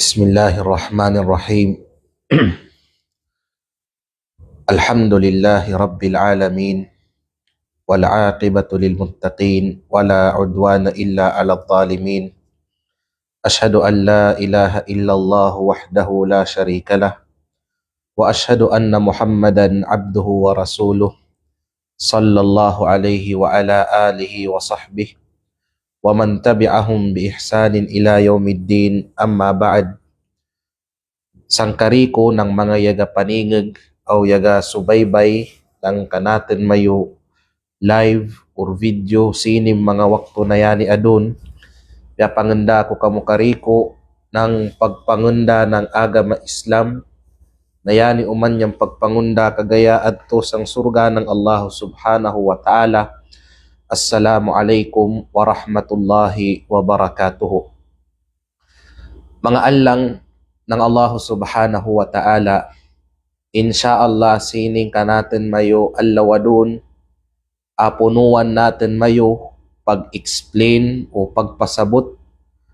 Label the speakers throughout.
Speaker 1: بسم الله الرحمن الرحيم. الحمد لله رب العالمين والعاقبة للمتقين ولا عدوان إلا على الظالمين. أشهد أن لا إله إلا الله وحده لا شريك له وأشهد أن محمدا عبده ورسوله صلى الله عليه وعلى آله وصحبه ومن تبعهم بإحسان إلى يوم الدين. أما بعد, sangkariko ng mga yaga paningig o yaga subaybay ng kanatin mayo live or video sinim mga wakto na yani adun, kaya panganda ko kamukariko ng pagpangunda ng agama Islam na yani uman yung pagpangunda kagaya adto sang surga ng Allah subhanahu wa ta'ala. Assalamu alaikum wa rahmatullahi wa barakatuhu. Mga alang ng Allah subhanahu wa ta'ala, insyaallah sining kanatin mayo allawadun, apunuan natin mayo pag-explain o pagpasabot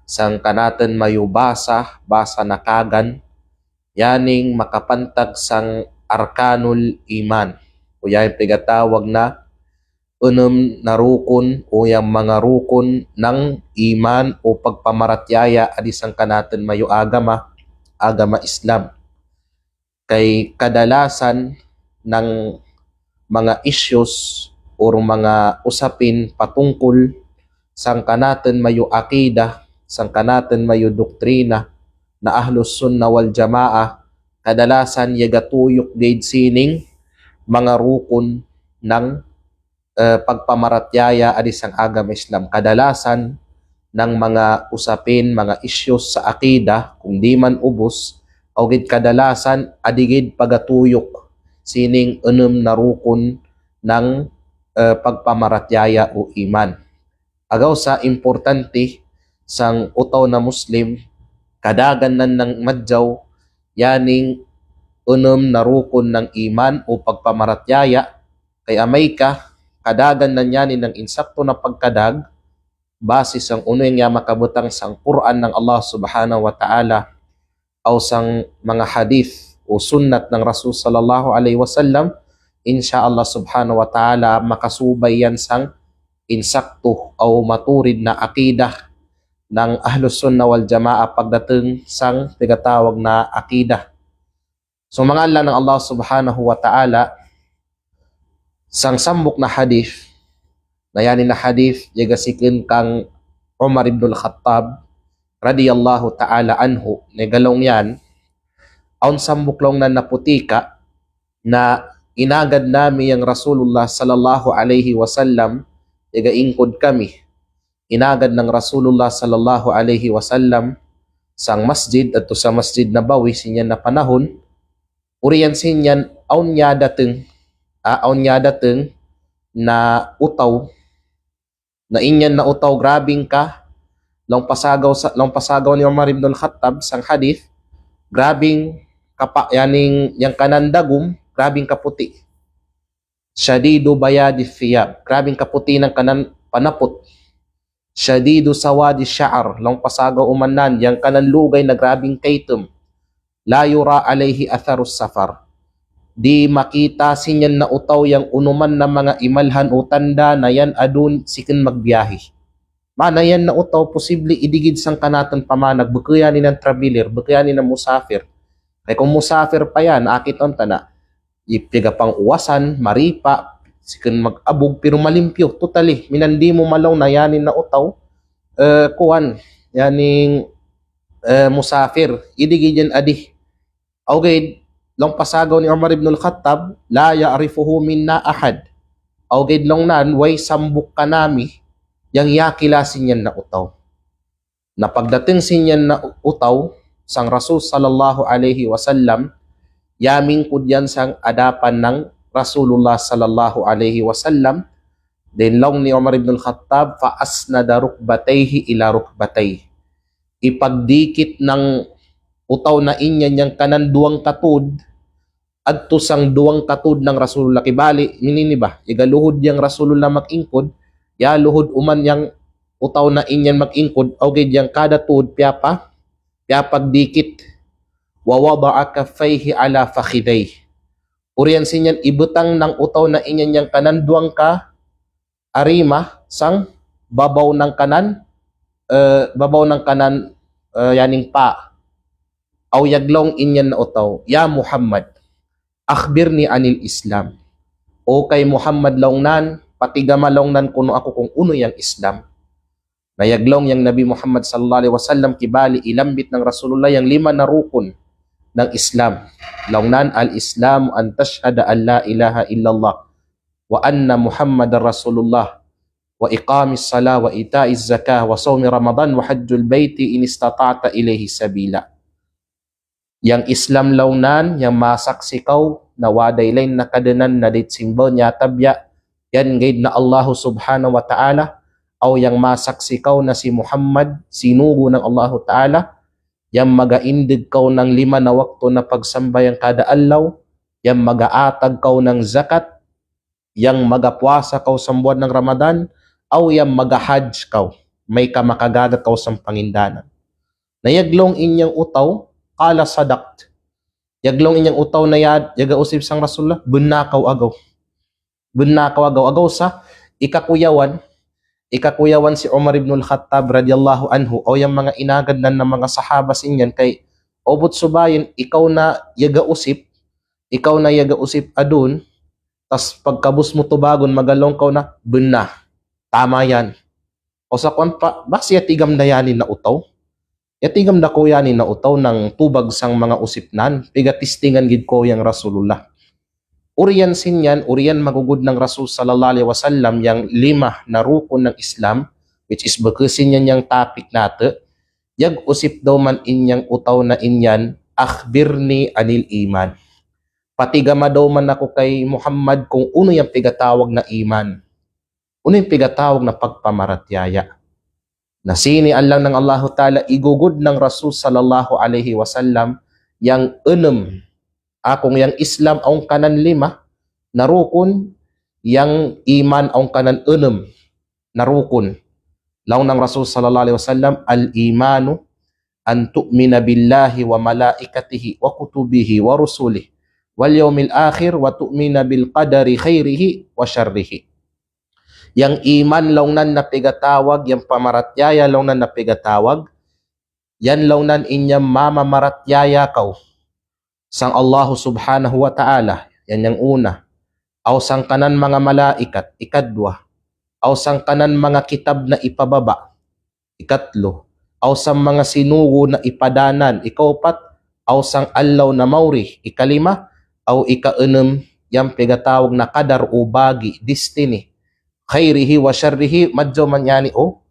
Speaker 1: sang kanatin mayo basa na kagan, yaning makapantag sang arkanul iman o yan pigatawag na na rukun o yung mga rukun ng iman o pagpamaratyaya adisang kanatin mayo agama Islam. Kay kadalasan ng mga issues o mga usapin patungkol sang kanatin mayo akida, sang kanatin mayo doktrina na Ahlus Sunnah wal Jamaa, kadalasan yagatuyok gayud sining mga rukun ng pagpamaratyaya adisang agama Islam. Kadalasan ng mga usapin, mga issues sa akida, kung di man ubos, o gid kadalasan adigid pagatuyok sining na rukun ng pagpamaratyaya o iman. Agaw sa importante sang utaw na Muslim, kadagan nan ng madjaw yaning na rukun ng iman o pagpamaratyaya, kay amay ka kadagan nan yani ng insakto na pagkadag base sang uno yung makabutang sang Quran ng Allah subhanahu wa ta'ala o sang mga hadith o sunnat ng Rasul sallallahu alaihi wasallam. Insyaallah subhanahu wa ta'ala makasubay yan sang insakto o maturid na akidah ng Ahlus Sunnah wal Jamaa pagdating sang tigatawag na akidah. So mga Allah ng Allah subhanahu wa ta'ala, sang sambok na hadith na yanin na hadith yagasikin kang Umar ibn al-Khattab radiyallahu ta'ala anhu, negalong yan aun sambuklong na naputika na inagad nami ang Rasulullah sallallahu alaihi wasallam, yagaingkod kami inagad ng Rasulullah sallallahu alaihi wasallam sang masjid at sa Masjid Nabawi sinyan na panahon, uriyan sinyan aun nya dateng na utaw na inyan na utaw grabing ka long pasagaw ni Umar ibn al-Khattab sang hadith, grabing yaning yang kanandagum grabing kaputi, syadidu bayadi thiyab, grabing kaputi ng kanan panapot, syadidu sawadi sya'ar, long pasagaw umanan yang kanan lugay na grabing kaitum, la yura alayhi atharus safar, di makita sinyan na utaw yang unuman na mga imalhan o tanda na yan adun sikin magbiyahe. Mana yan na utaw posible idigid sang kanatan pamanag, bukayani ng traveler, bukayani ng musafir. Kaya kung musafir pa yan, akit on tana, ipiga pang uwasan, maripa, sikin mag-abog, pero malimpyo, totally, minandi mo malaw na yanin na utaw, kuwan, yaning musafir, idigid yan adi. Okay, long pasagaw ni Umar ibn al-Khattab, la ya'rifuhu minna ahad. Awgid long nan, way sambuk kanami, yang yakilasin yan na utaw. Na pagdating sinyan na utaw, sang Rasul sallallahu alaihi wasallam, yaming kudyan sang adapan ng Rasulullah sallallahu alaihi wasallam, then long ni Umar ibn al-Khattab, faasnada rukbatayhi ila rukbatayhi. Ipagdikit ng utaw na inyan yang kanan duwang katud adto sang duwang katud ng Rasulullah, kibali minini ba igaluhod yang Rasulullah mag-ingkod, ya luhod uman yang utaw na inyan mag-ingkod, o gid yang kada tud piapa Kaya pagdikit, wa wada'a kaffayhi ala fakhiday. Uriyan sinyan ibutang ng utaw na inyan yang kananduang ka arima sang babaw ng kanan yaning pa. Aw yaglong inyan na utaw, ya Muhammad, akhbirni anil Islam. O kay Muhammad longnan, patigama longnan kuno ako kung uno yang Islam. Nayaglong yang Nabi Muhammad sallallahu alaihi wasallam kibali ilambit ng Rasulullah yang 5 na rukun ng Islam. Longnan al-Islam an tashhada an la ilaha illallah wa anna Muhammadar Rasulullah wa iqamis salah wa itaiz zakah wa sawmi Ramadan wa hajjul baiti in istata'ta ilayhi sabila. Yang Islam longnan yang masaksikaw na waday lain na kadanan na dit simbol niya tabya yan gaid na Allah subhanahu wa ta'ala o yang masaksikaw na si Muhammad sinugo ng Allah ta'ala yang magaindig kaw ng 5 na wakto na pagsambayang kada adlaw, yang magaatag kaw ng zakat, yang magapwasa kaw sa buwan ng Ramadan, o yang magahajj kaw, may kamakagadat kaw sa pangindanan. Nayaglong inyang utaw, kala sadakt. Yaglong inyang utaw na yaga usib sang Rasulullah, bunakaw agaw. Bunakaw agaw. Agaw sa ikakuyawan si Umar ibn al-Khattab radiyallahu anhu o yung mga inagad ng mga sahaba sinyan kay obot subayin ikaw na yaga usip adun tas pagkabus mo tubagon magalong kaw na bunna tama yan o sa kwan pa basi yatigam dayanin na utaw yatigam da ko yanin na utaw ng tubag sang mga usipnan pigatistingan gid ko yang Rasulullah. Uriyan magugud ng Rasul sallallahu alaihi wasallam yang 5 na rukun ng Islam, which is bakasin yan yung topic nato, yag usip daw man inyang utaw na inyan, akhbirni anil iman. Patigama daw man ako kay Muhammad kung uno yung pigatawag na iman. Uno yung pigatawag na pagpamaratyaya. Nasini lang ng Allah Ta'ala, igugud ng Rasul sallallahu alaihi wasallam, yang 6 akong yang Islam ang kanan 5 na rukun, yang iman ang kanan 6 na rukun. Law ng Rasul sallallahu alaihi wasallam, al-imanu an tu'mina billahi wa malaikatihi wa kutubihi wa rusulihi wal yawmil akhir wa tu'mina bil qadari khairihi wa syarrihi. Yang iman lawnan na pigatawag, yang pamaratyaya lawnan na pigatawag, yan lawnan inyam mamamaratyaya kaw sang Allah subhanahu wa ta'ala, yan yung una. Aw sang kanan mga malaikat, ikadwa. Aw sang kanan mga kitab na ipababa, ikatlo. Aw sang mga sinugo na ipadanan, ikaupat. Aw sang allaw na mauri, ikalima. Aw ika-6, yang pigatawag na kadar o bagi, destiny. Khairihi wa syarrihi, madyo man yani o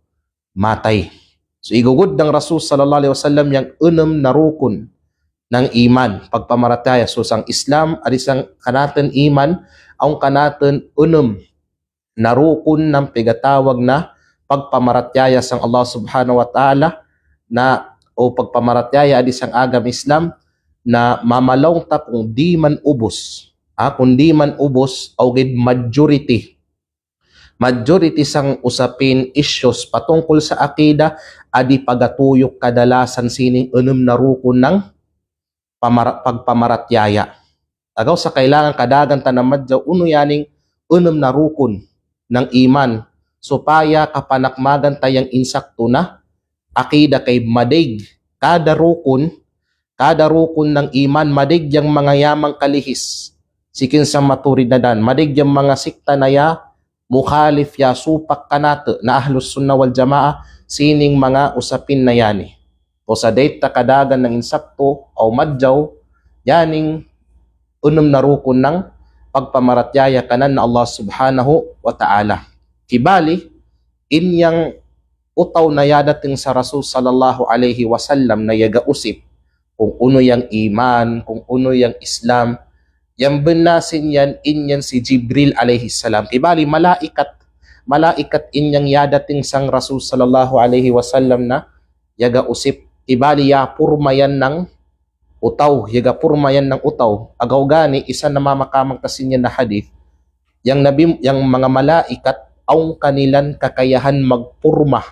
Speaker 1: matay. So igugud ng Rasul sallallahu alaihi wasallam yang 6 na rukun ng iman, pagpamarataya. So sang Islam, arisang kanaten iman, ang kanaten 6 na rukun ng pigatawag na pagpamaratyaya sang Allah subhanahu wa ta'ala na o pagpamaratyaya arisang agam Islam na mamalong ta kung di man ubos. Kung di man ubos, o gid majority sang usapin issues patungkol sa akida adi pagatuyok kadalasan sining 6 na rukun ng pagpamaratyaya. Agaw sa kailangan kadagan tanamadyaw uno yaning 6 na rukun ng iman supaya kapanakmagan tayang insakto na akida kay madig kada rukun ng iman madig yang mga yamang kalihis sikin sa maturid na dan madig yang mga sikta na ya mukhalif ya supak kanato na ahlus sunna wal jamaa sining mga usapin na yani. O sa date kadagan ng insakto o madyaw, yaning 6 na rukun ng pagpamaratyaya kanan na Allah subhanahu wa ta'ala. Kibali, inyang utaw na yadating sa Rasul sallallahu alaihi wasallam na yagausip kung uno yang iman, kung uno yang Islam, yang benasin yan inyan si Jibril alaihi salam. Kibali, malaikat inyang yadating sang Rasul sallallahu alaihi wasallam na yagausip. Ibali yapurmayan ng utaw, yagapurmayan ng utaw. Agaw gani, isa na mamakamang kasin yan na hadith, yang mga malaikat, ang kanilan kakayahan magpurma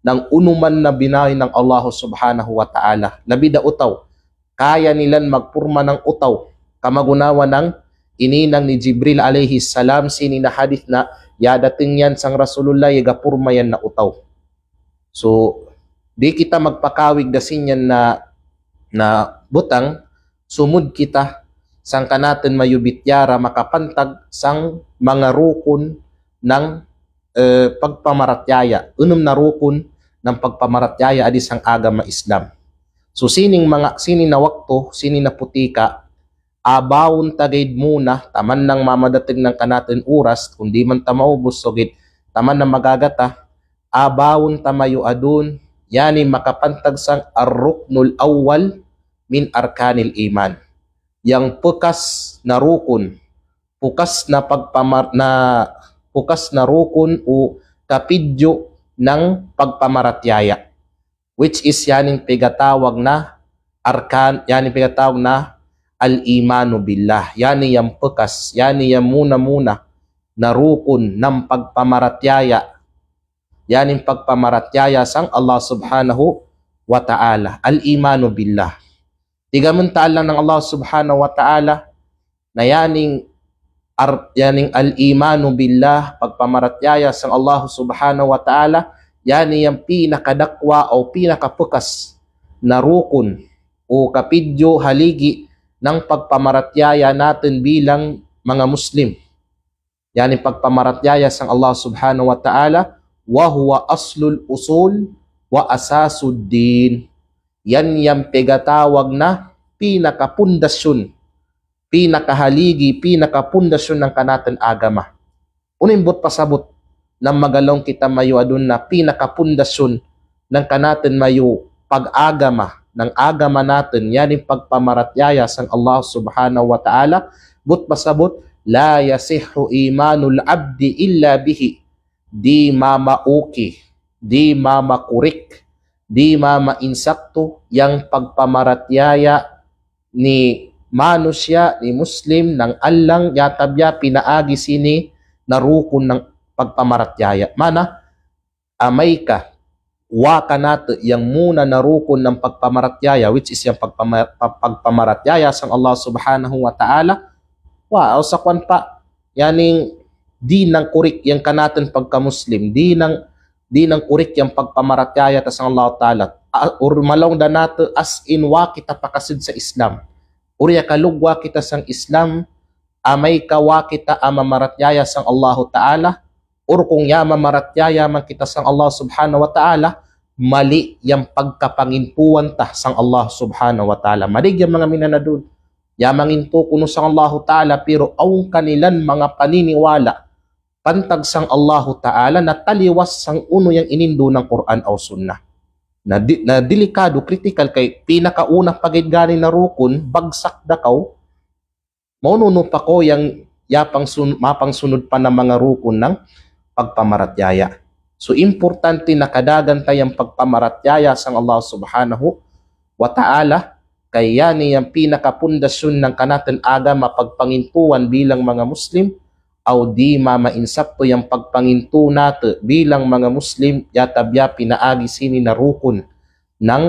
Speaker 1: ng unuman na binawi ng Allah subhanahu wa ta'ala. Labida utaw, kaya nilan magpurma ng utaw, kamagunawa ng ininang ni Jibril alayhi salam, sini na hadith na yadating yan sang Rasulullah, yagapurma yan na utaw. So, di kita magpakawig dasin yan na butang, sumud kita sang kanaten mayubityara makapantag sang mga rukun ng pagpamaratyaya. Unum na rukun ng pagpamaratyaya adi sang agama Islam. So sini na wakto, sini na putika, abawon tagayd muna, taman nang mamadating ng kanaten oras, kundi man ta maubos, so taman na magagata, abawon tamayo adun, yani makapantag sang ar-ruknul awwal min arkanil iman. Yang pukas na rukun, pukas na rukun o kapidyo ng pagpamaratyaya, which is yaning pigatawag na arkan, yaning pigatawag na al-imanu billah. Yani yung pukas, yani yung muna na rukun ng pagpamaratyaya, yaning pagpamaratyaya sang Allah subhanahu wa ta'ala, al-imanu billah. Tigamuntaan lang ng Allah subhanahu wa ta'ala na yaning al-imanu billah, pagpamaratyaya sang Allah subhanahu wa ta'ala, yani yung pinakadakwa o pinakapukas na rukun o kapidyo haligi ng pagpamaratyaya natin bilang mga Muslim. Yani pagpamaratyaya sang Allah subhanahu wa ta'ala, wa huwa aslul usul wa asasuddin. Yan yung pegatawag na pinakapundasyon, pinakahaligi, pinakapundasyon ng kanatan agama. Unimbot pasabot ng magalong kita mayo adun na pinakapundasyon ng kanaten mayo pag-agama, ng agama natin, yan yung pagpamaratyaya sang Allah subhanahu wa ta'ala. But pasabot, la yasihhu imanul abdi illa bihi. Di mamauki, di mamakurik, di mama-insakto yang pagpamaratyaya ni manusya, ni Muslim, ng allang yatabya pinaagi sini na rukun ng pagpamaratyaya. Mana, amay ka, waka nato yang muna na rukun ng pagpamaratyaya, which is yung pagpamaratyaya sang Allah subhanahu wa ta'ala. Wow, sa kwan pa, yaning di nang kurik yung kanatan pagka-Muslim, di nang kurik yung pagpamaratyaya ta sang Allah ta'ala, or malong da nato as in wa kita pakasid sa Islam, or yakalugwa kita sang Islam, amay kawa kita amamaratyaya sang Allah ta'ala, or kung yamamaratyaya man kita sang Allah subhanahu wa ta'ala, mali yung pagkapangintuan ta sang Allah subhanahu wa ta'ala. Madig yung mga minanadun, yamanginto kuno sang Allah ta'ala, pero ang kanilan mga paniniwala pantag sang Allah ta'ala na taliwas sang uno yung inindo ng Quran o Sunnah. Na delikado, critical kay pinakauna pagidgani na rukun, bagsak dakaw, maununo pa ko yung mapangsunod pa ng mga rukun ng pagpamaratyaya. So importante na kadagan tayong pagpamaratyaya sang Allah subhanahu wa ta'ala, kaya niyang pinakapundasyon ng kanatan agama pagpangintuan bilang mga Muslim, aw di mamainsapto yung pagpanginto nato bilang mga Muslim, yatabya pinaagi sini na rukun ng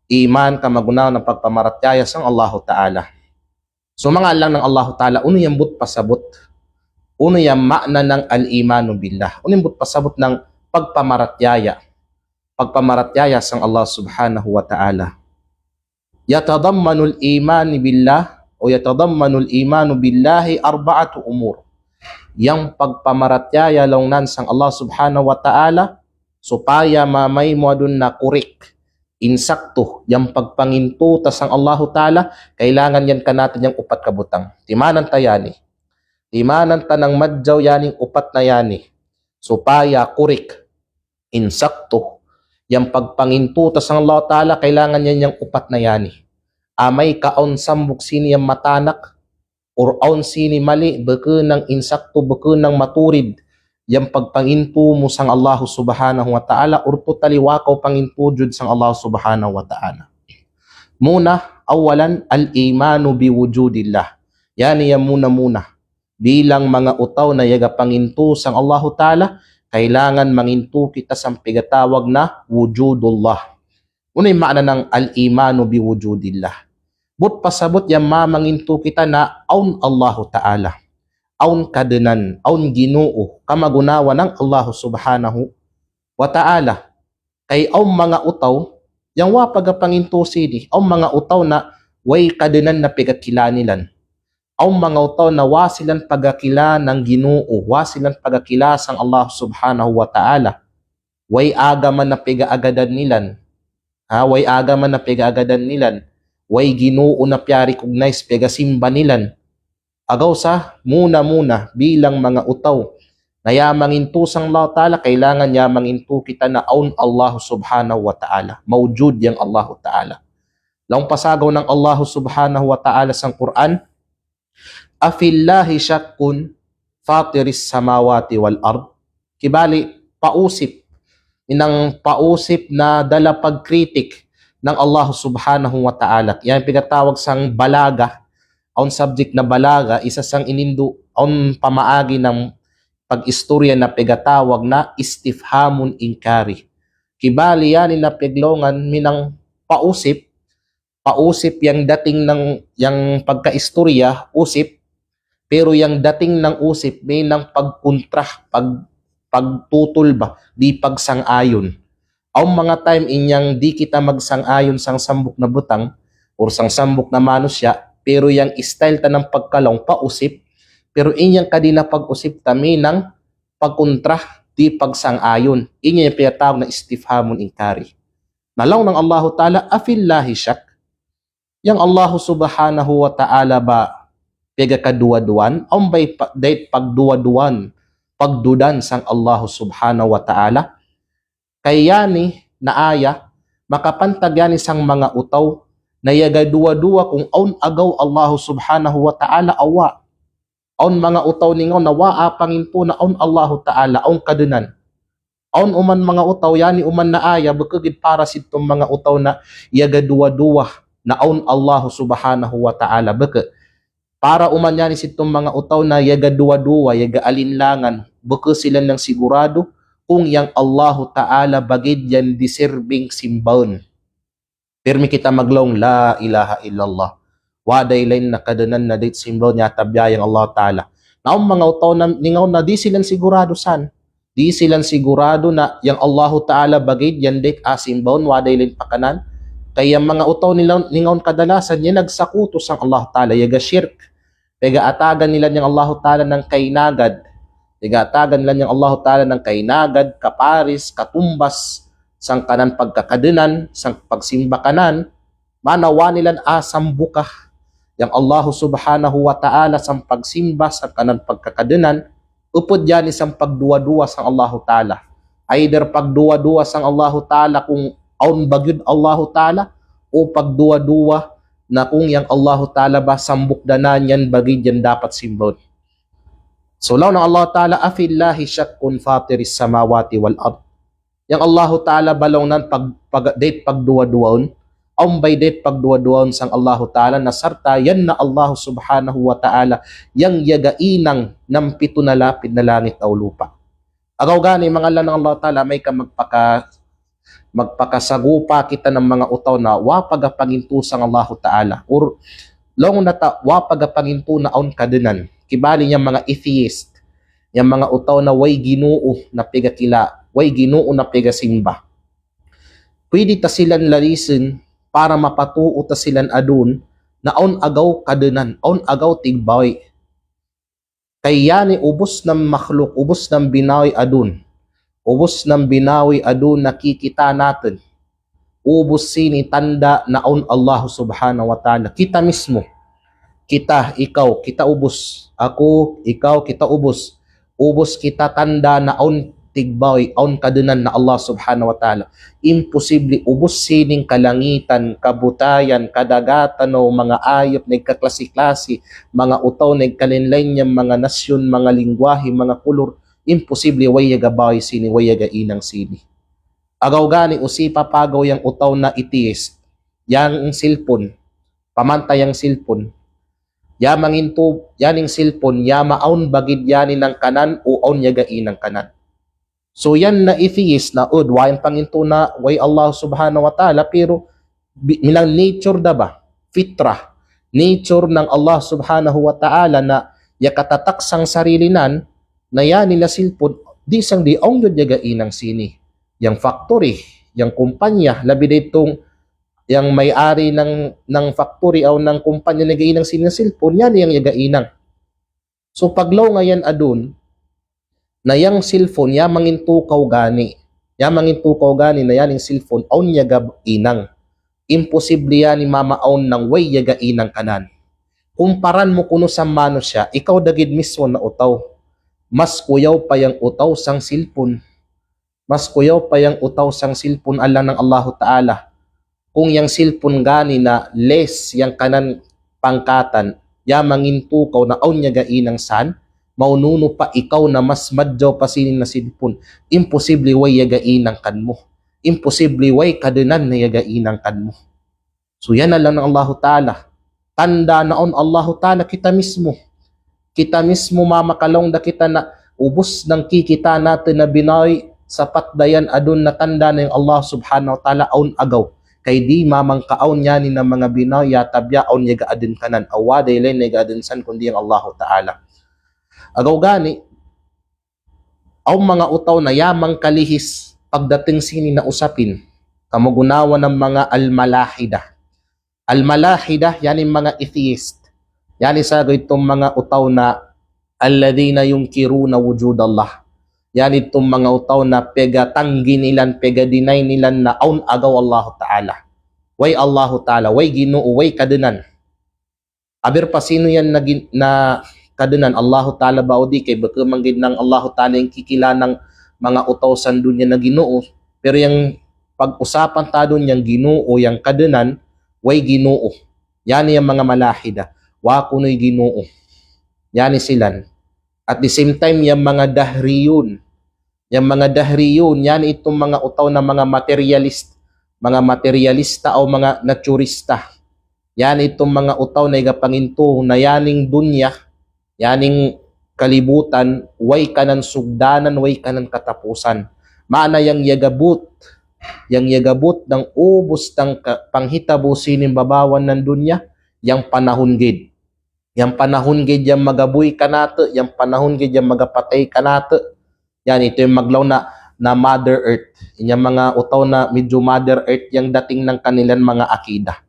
Speaker 1: iman, kamagunaw ng pagpamaratyaya sang Allah ta'ala. So mga lang ng Allah ta'ala, uno yung but pasabot, uno yung makna ng al-imanu billah, uno yung but pasabot ng pagpamaratyaya sang Allah subhanahu wa ta'ala. Yatadammanul iman billah o yatadammanul imanu billahi arba'atu umur. Yang pagpamaratyaya launan sang Allah subhanahu wa ta'ala, supaya mamay mo adun na kurik, insakto, yang pagpanginto ta sang Allah ta'ala, kailangan yan ka natin yung upat kabutang. Timanan tayani. Timanan ta ng madjaw yaning upat na yani. Supaya kurik, insakto, yang pagpanginto ta sang Allah ta'ala, kailangan yan yung upat na yani. Amay kaon sambuk sini yang matanak, or aon sini mali, baka ng insakto, baka ng maturid, yung pagpanginto mo sang Allah subhanahu wa ta'ala, or totally wakaw panginto jud sang Allah subhanahu wa ta'ala. Muna, awalan, al-imanu biwujudillah. Yani yan muna, bilang mga utaw na yaga panginto sang Allah ta'ala, kailangan manginto kita sa pigatawag na wujudullah. Una yung maana ng al-imanu bi wujudillah. But pasabot yung mamanginto kita na aun Allahu Ta'ala. Aun kadanan, aun Ginoo, kamagunawa ng Allah subhanahu wa ta'ala. Kay aun mga utaw, yang wapagapanginto sidi, aun mga utaw na way kadanan na pigakilanilan. Aun mga utaw na wasilan pagakila ng Ginoo, wasilan pagakila sang Allah subhanahu wa ta'ala. Way agaman na pigaagadan nilan. Way agaman na pigaagadan nilan. Way Ginoo na piya-recognize pigasimba nilan. Agaw sa muna bilang mga utaw na yamanginto sang Allah Ta'ala, kailangan yamanginto kita na aun Allah subhanahu wa ta'ala. Mawjud yang Allah Ta'ala. Laong pasagaw ng Allah subhanahu wa ta'ala sang Quran, afillahi syakkun fatiris samawati wal ard. Kibali, pausip na dala pagkritik ng Allah subhanahu wa ta'ala. Yan pinatawag sang balaga, on subject na balaga, isa sang inindu, on pamaagi ng pag-istorya na pigatawag na istifhamun inkari. Kibali yan na piglongan minang pausip yang dating ng yang pagka-istorya, usip, pero yung dating ng usip may ng pagkontra, pagtutol ba, di pagsang-ayon. Ang mga time inyang di kita magsang-ayon sang sambok na butang or sang sambok na manusya, pero yung style ta ng pagkalong pausip, pero inyang kadina pag-usip tami ng pagkontra, di pagsang-ayon. Inyang yung pinatawag na istifhamun inkari. Nalaw ng Allah Ta'ala, afillahi syak. Yang Allah subhanahu wa ta'ala ba pega kaduwa-duwan, ang bay date pagduwa-duwan, pagdudan sang Allah subhanahu wa ta'ala. Kaya ni naaya, makapantag yani sang mga utaw, na yagaduwa-duwa kung aun agaw Allah subhanahu wa ta'ala awa. Aun mga utaw ningaw na waapangin po na aun Allah ta'ala, aun kadunan. Aun uman mga utaw, yani uman naaya, bakagid para sitong mga utaw na yagaduwa-duwa, na aun Allah subhanahu wa ta'ala, bakit? Para uman yan itong mga utaw na yaga duwa-duwa, yaga alinlangan, baka sila ng sigurado kung yang Allahu Ta'ala bagid yan deserving simbaon. Pirmi kita maglong la ilaha illallah. Waday lain na kadanan na dit simbaon niya tabyayang Allah Ta'ala. Naong mga utaw na ningaw na di silang sigurado san. Di silang sigurado na yang Allahu Ta'ala bagid yan dit simbaon, waday lain pakanan. Kaya mga utaw nila ningaw kadalasan niya nagsakuto sang Allah Ta'ala, yaga shirk. Pega-atagan nila niyang Allah Ta'ala ng kainagad. Pega-atagan nila niyang Allah Ta'ala ng kainagad, kaparis, katumbas, sang kanan pagkakadunan, sang pagsimba kanan, manawa nilang asam bukah. Yang Allah subhanahu wa ta'ala sang pagsimba, sang kanan pagkakadunan, upod yan isang pagduwa-duwa sang Allah Ta'ala. Either pagduwa-duwa sang Allah Ta'ala kung aun bagyod Allah Ta'ala, o pagduwa-duwa na kung yang Allah Ta'ala ba sambukdanan yan bagid yan dapat simbod. So law ng Allah Ta'ala, afillahi syakkun fatiris samawati wal ard. Yang Allah Ta'ala balong nan date pagduwa-duwaon, by date pagduwa-duwaon sang Allah Ta'ala na sarta yan na Allah subhanahu wa ta'ala yang yagainang ng pito na lapid na langit o lupa. Agaw gani mga lang ng Allah Ta'ala may ka magpakasagupa kita ng mga utaw na wapagapanginto sang Allah Ta'ala or long nata wapagapanginto na aun kadenan. Kibali niya mga atheist, yung mga utaw na way Ginoo na pigakila, way Ginoo na pigasimba. Pwede ta silan lalisin para mapatuo ta silan adun na aun agaw kadenan, aun agaw tigbaway. Kaya ni ubos ng makhluk, ubos ng binawi adun. Ubos ng binawi adun nakikita natin. Ubos sini tanda na aun Allah subhanahu wa ta'ala. Kita mismo. Kita, ikaw, kita ubos. Ako, ikaw, kita ubos. Ubos kita tanda na aun tigbawi, aun kadunan na Allah subhanahu wa ta'ala. Imposible ubos sining kalangitan, kabutayan, kadagatan o mga ayop, nagkaklase-klase, mga utaw, nagkalinlain mga nasyon, mga lingwahe, mga kulor. Imposible way yagabay sini, way yagainang sini. Agaw gani usipa pagaw yang utaw na atheist, yang silpon, pamantay ang silpon, yamanginto, yaning silpon, yamaon bagid yanin ng kanan o aun yagainang kanan. So yan na atheist na ud wayan panginto na way Allah subhanahu wa ta'ala, pero minang nature da ba? Fitrah. Nature ng Allah subhanahu wa ta'ala na yakatatak sang sarili nan na yan na silpon di sang di ong yun yagain ng sini. Yang factory, yang kumpanya, labi ditong yang may-ari ng factory o ng kumpanya na yagain ng sini silpon, yan yung yagainang. So paglaw ngayon adun, na yang cellphone ya mangintukaw gani. Ya mangintukaw gani na yan yung cellphone aun yaga inang. Imposible yan ni mama aun ng way yaga inang kanan. Kumparan mo kuno sa mano siya, ikaw dagid mismo na utaw. Mas kuyaw pa yang utaw sang cellphone. Mas kuyaw pa yang utaw sang cellphone alang ng Allahu Ta'ala. Kung yang cellphone gani na less yang kanan pangkatan, ya mangintukaw na aun yaga inang san, maununo pa ikaw na mas madyaw pa sinin na cellphone. Imposible way yagainang kan mo. Imposible way kadenan na yagainang kan mo. So yan na lang ng Allahu Ta'ala. Tanda naon Allahu Ta'ala kita mismo. Kita mismo mamakalong da kita na ubos ng kikita natin na binoy sapat dayan adun na tanda na yung Allah subhanahu wa ta'ala aun agaw. Kay di mamang kaon yani na mga binoy yatabya aun yaga adin kanan. Awaday len yaga adin san kundi ang Allahu Ta'ala. Agaw gani, ang mga utaw na yamang kalihis pagdating sini na usapin, kamugunawa ng mga almalahida. Almalahida, yan yung mga atheist. Yan isa itong mga utaw na alladhina yunkiruna wujud Allah. Yan itong mga utaw na pega tanggi nilan, pega deny nilan na aun agaw Allah Ta'ala. Way Allah Ta'ala, way Ginoo, way kadenan. Aber pa sino yan na kadenan Allahu Ta'ala baudi kay baka manggid ng Allahu Ta'ala yung kikila ng mga utaw sa dunya na Ginoo, pero yung pag-usapan ta doon yung Ginoo, yung kadenan, way Ginoo. Yani yung mga malahida, wa kuno'y Ginoo. Yani silan. At the same time, yung mga dahriyun, yan itong mga utaw na mga materialista o mga naturista. Yan itong mga utaw na igapanginto na yaning dunya, yaning kalibutan, way kanan sugdanan, way kanan katapusan. Maana yang yagabut ng ubos ng panghitabo sining babawan ng dunya, yang panahon gid. Yang panahon gid yang magabuy kanato, yang panahon gid yang magapatay kanato. Yan, ito yung maglaw na Mother Earth. Yung mga utaw na medyo Mother Earth, yung dating ng kanilang mga akida.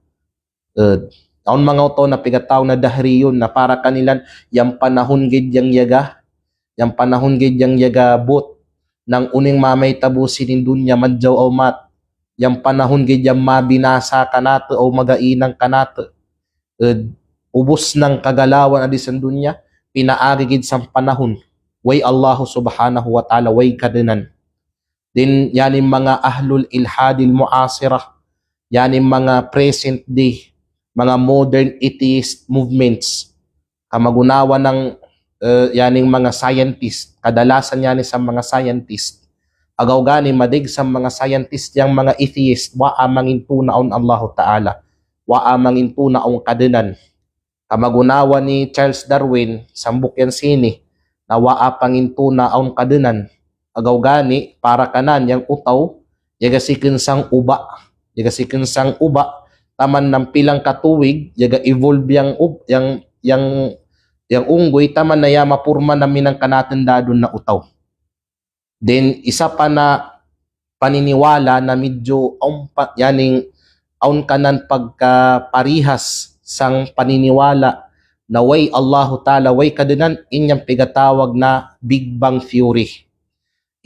Speaker 1: Taon mga utaw na pigataw na dahriyon na para kanilan yang panahon gid yang yaga but ng uning mamay tabusin in dunya madjaw o mat, yang panahon gid yang mabinasa kanato o magainang kanato, ubos ng kagalawan adis sa dunya, pinaagi gid sang panahon way Allah subhanahu wa ta'ala way kadenan. Din yaning mga ahlul ilhadil muasirah, yaning mga present day mga modern atheist movements, kamagunawa ng yaning mga scientist, kadalasan yani sa mga scientist, agaw gani madig sa mga scientist yang mga atheist, wa amangin tunaon Allah Ta'ala, wa amangin tunaon kadenan. Kamagunawa ni Charles Darwin, sambuk yan sini, na wa apangin tunaon kadenan, agaw gani para kanan yang utaw, yagasikin sang uba, taman ng pilang katuwig, yaga evolve yang unggoy, taman na mapurma namin ng kanatandadon na utaw. Then, isa pa na paniniwala na medyo aun kanan pagkaparihas sang paniniwala na way Allahu Ta'ala, way kadenan, inyang pigatawag na Big Bang Theory.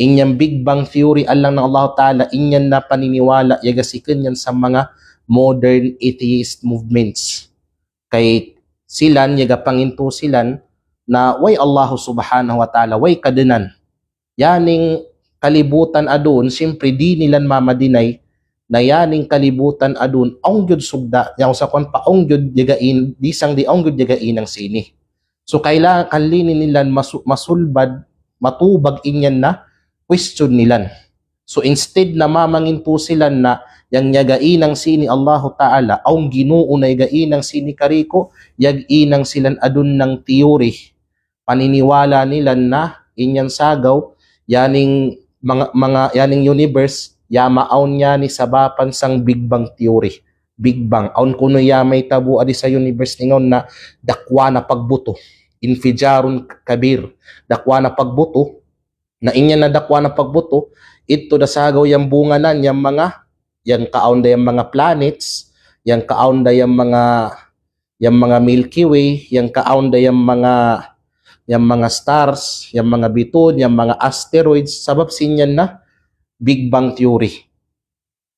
Speaker 1: Inyang Big Bang Theory, alang ng Allahu Ta'ala, inyan na paniniwala, yagasikin yan sa mga modern atheist movements. Kay silan, yagapanginto silan, na way Allah subhanahu wa ta'ala, way kadenan. Yaning kalibutan adun, siyempre di nilan mamadinay, na yaning kalibutan adun, ang gyud sugda, yang sa kwan pa, ang gyud yagain, disang di ang gyud yagain ang sini. So kailangan kalinin nilan masulbad, matubag inyan na, question nilan. So instead na mamanginto silan na, yang yagainang sini Allahu Ta'ala, ang Ginoo na yagainang sini kariko, yaginang silan adun ng teori. Paniniwala nila na, inyan sagaw, yaning mga yaning universe yamaon niya ni sabapan sang Big Bang theory. Big Bang aun kuno ya may tabu adi sa universe ningon na dakwa na pagbuto, infijarun kabir, dakwa na pagbuto, na inya na dakwa na pagbuto ito dasagaw yang bunganan yang mga yang kaunda yang mga planets, yang kaunda yang mga Milky Way, yang kaunda yang mga stars, yang mga bitud, yang mga asteroids, sabab sinyan na Big Bang Theory.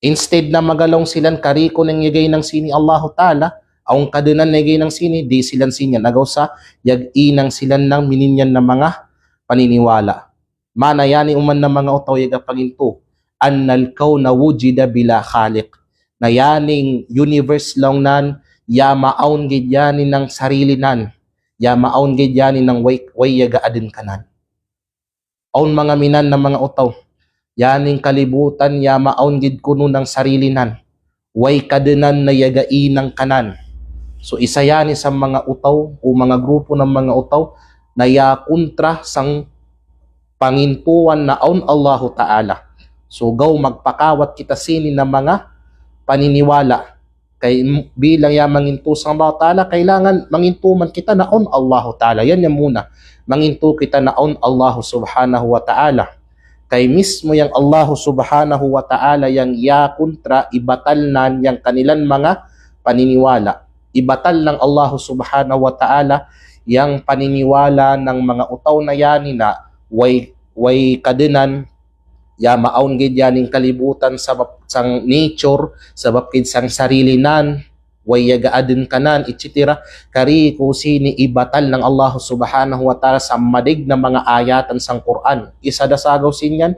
Speaker 1: Instead na magalong silan kariko ng yagay ng sini Allahu Ta'ala, aung kadunan na yagay ng sini, di silan sinya nagaw sa yag-inang silan ng mininyan na mga paniniwala. Mana yani uman na mga utaw yaga paginto, annal kawna wujida bila khaliq, na yaning universe lang nan, ya maaun gid yani ng sarili nan, ya maaun gid yani ng way yaga adin kanan. Aun mga minan na mga utaw, yaning kalibutan ya maaun gid kuno ng sarili nan, way kadenan na yagai ng kanan. So isa yani sa mga utaw o mga grupo ng mga utaw na ya kontra sang pangintuan na aun Allahu Ta'ala. So gaw magpakawat kita sini na mga paniniwala kay bilang ya mangintu sang Allah Ta'ala, kailangan mangintuman kita na aun Allahu Ta'ala. Yan yan muna, mangintu kita na aun Allahu Subhanahu wa Ta'ala. Kay mismo yang Allah Subhanahu wa Ta'ala yang ya kontra ibatal nan yang kanilang mga paniniwala. Ibatal ng Allah Subhanahu wa Ta'ala yang paniniwala ng mga utaw na yani na way kadenan ya maaun gid yaning kalibutan sabab sang nature, sabab gid sang sarili nan, way yagaadin kanan, etc. Kari ko sini ibatal ng Allah Subhanahu wa Ta'ala sa madig na mga ayatan sang Quran. Isa dasagaw sinyan,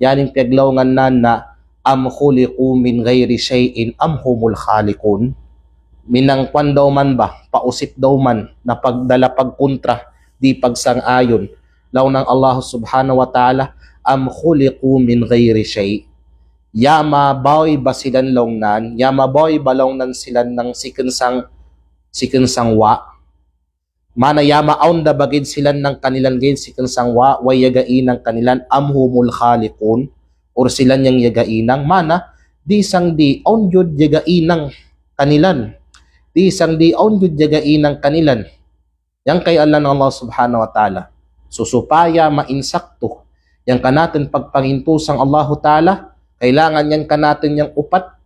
Speaker 1: yaning paglawngan nan na am khuliqu min ghairi shay'in am humul khaliqun. Minang kwan daw man ba, pausip daw man, na pagdala pagkontra, di pagsang-ayon. Law ng Allah Subhanahu wa Ta'ala, am khuliqu min ghairi shay'. Yama boy ba silan longnan, yama boy balongnan silan ng sikensang wa. Mana yama aun da bagid silan ng kanilang gid sikensang wa, way yagain ng kanilan amhumul khaliqun, or silan yang yagainang mana di sang di aun jud yagainang kanilan. Di sang di aun jud yagainang kanilan. Yang kay Allah ng Allah Subhanahu wa Ta'ala. So supaya mainsakto yang kanatin pagpangintusang Allahu Ta'ala, kailangan yan kanatin yang upat,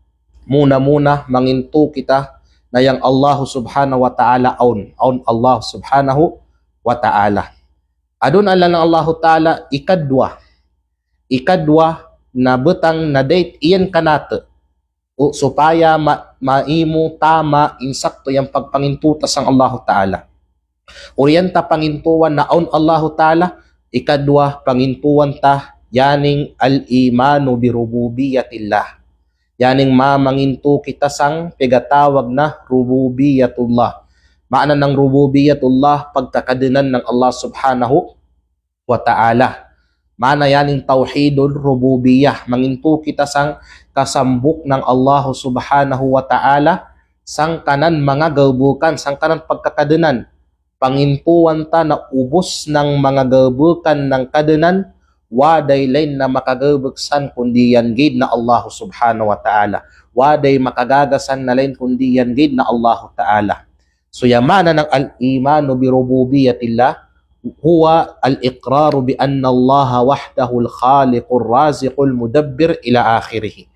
Speaker 1: muna mangintu kita na yang Allah Subhanahu wa Ta'ala aun Allah Subhanahu wa Ta'ala. Adun Allah ng Allahu Ta'ala ikadwa na betang na date iyan kanate o supaya maimo tama insakto yang pagpangintutas ang Allahu Ta'ala. Orienta pangintuan na aun Allahu Ta'ala, ikadwa pangintuan ta yaning al-imanu bi rububiyatillah. Yaning mamangintu kita sang pegatawag na rububiyatullah. Maana ng rububiyatullah pagtakadinan ng Allah Subhanahu wa Ta'ala. Maana yaning tauhidul rububiyah. Mangintu kita sang kasambuk ng Allah Subhanahu wa Ta'ala sang kanan mga gabukan, sang kanan pagkakadinan. Pangintuan ta na ubos ng mga gabukan ng kadenan, waday lain na makagabuksan kundi yan gid na Allah Subhanahu wa Ta'ala. Waday makagagasan na lain kundi yan gid na Allah Ta'ala. So yamana ng al-imanu bi rububiyatillah huwa al-iqraru bi anna Allah wahdahu al-khaliqur raziqul mudabbir ila akhirih.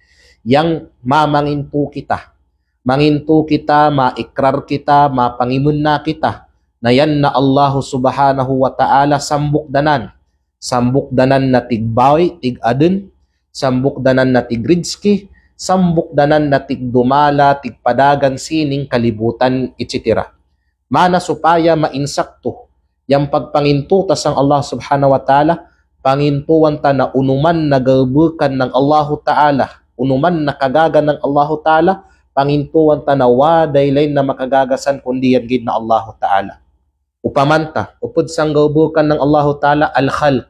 Speaker 1: Yang mamangintu kita, maikrar kita, mapangimun na kita na yan na Allah Subhanahu wa Ta'ala sambuk danan na tigbawi, tigadun, sambuk danan na tigridski, sambuk danan na tigdumala, tigpadagan sining kalibutan, etc. Mana supaya mainsakto yang pagpangintutas ang Allah Subhanahu wa Ta'ala, pangintuan ta na unuman nagabukan ng Allah Ta'ala, unuman nakagagan ng Allah Ta'ala, pangintuan ta na waday lain na makagagasan kundi yan gid na Allah Ta'ala. Upamanta, upod sang gabukan ng Allah Ta'ala al-khalq,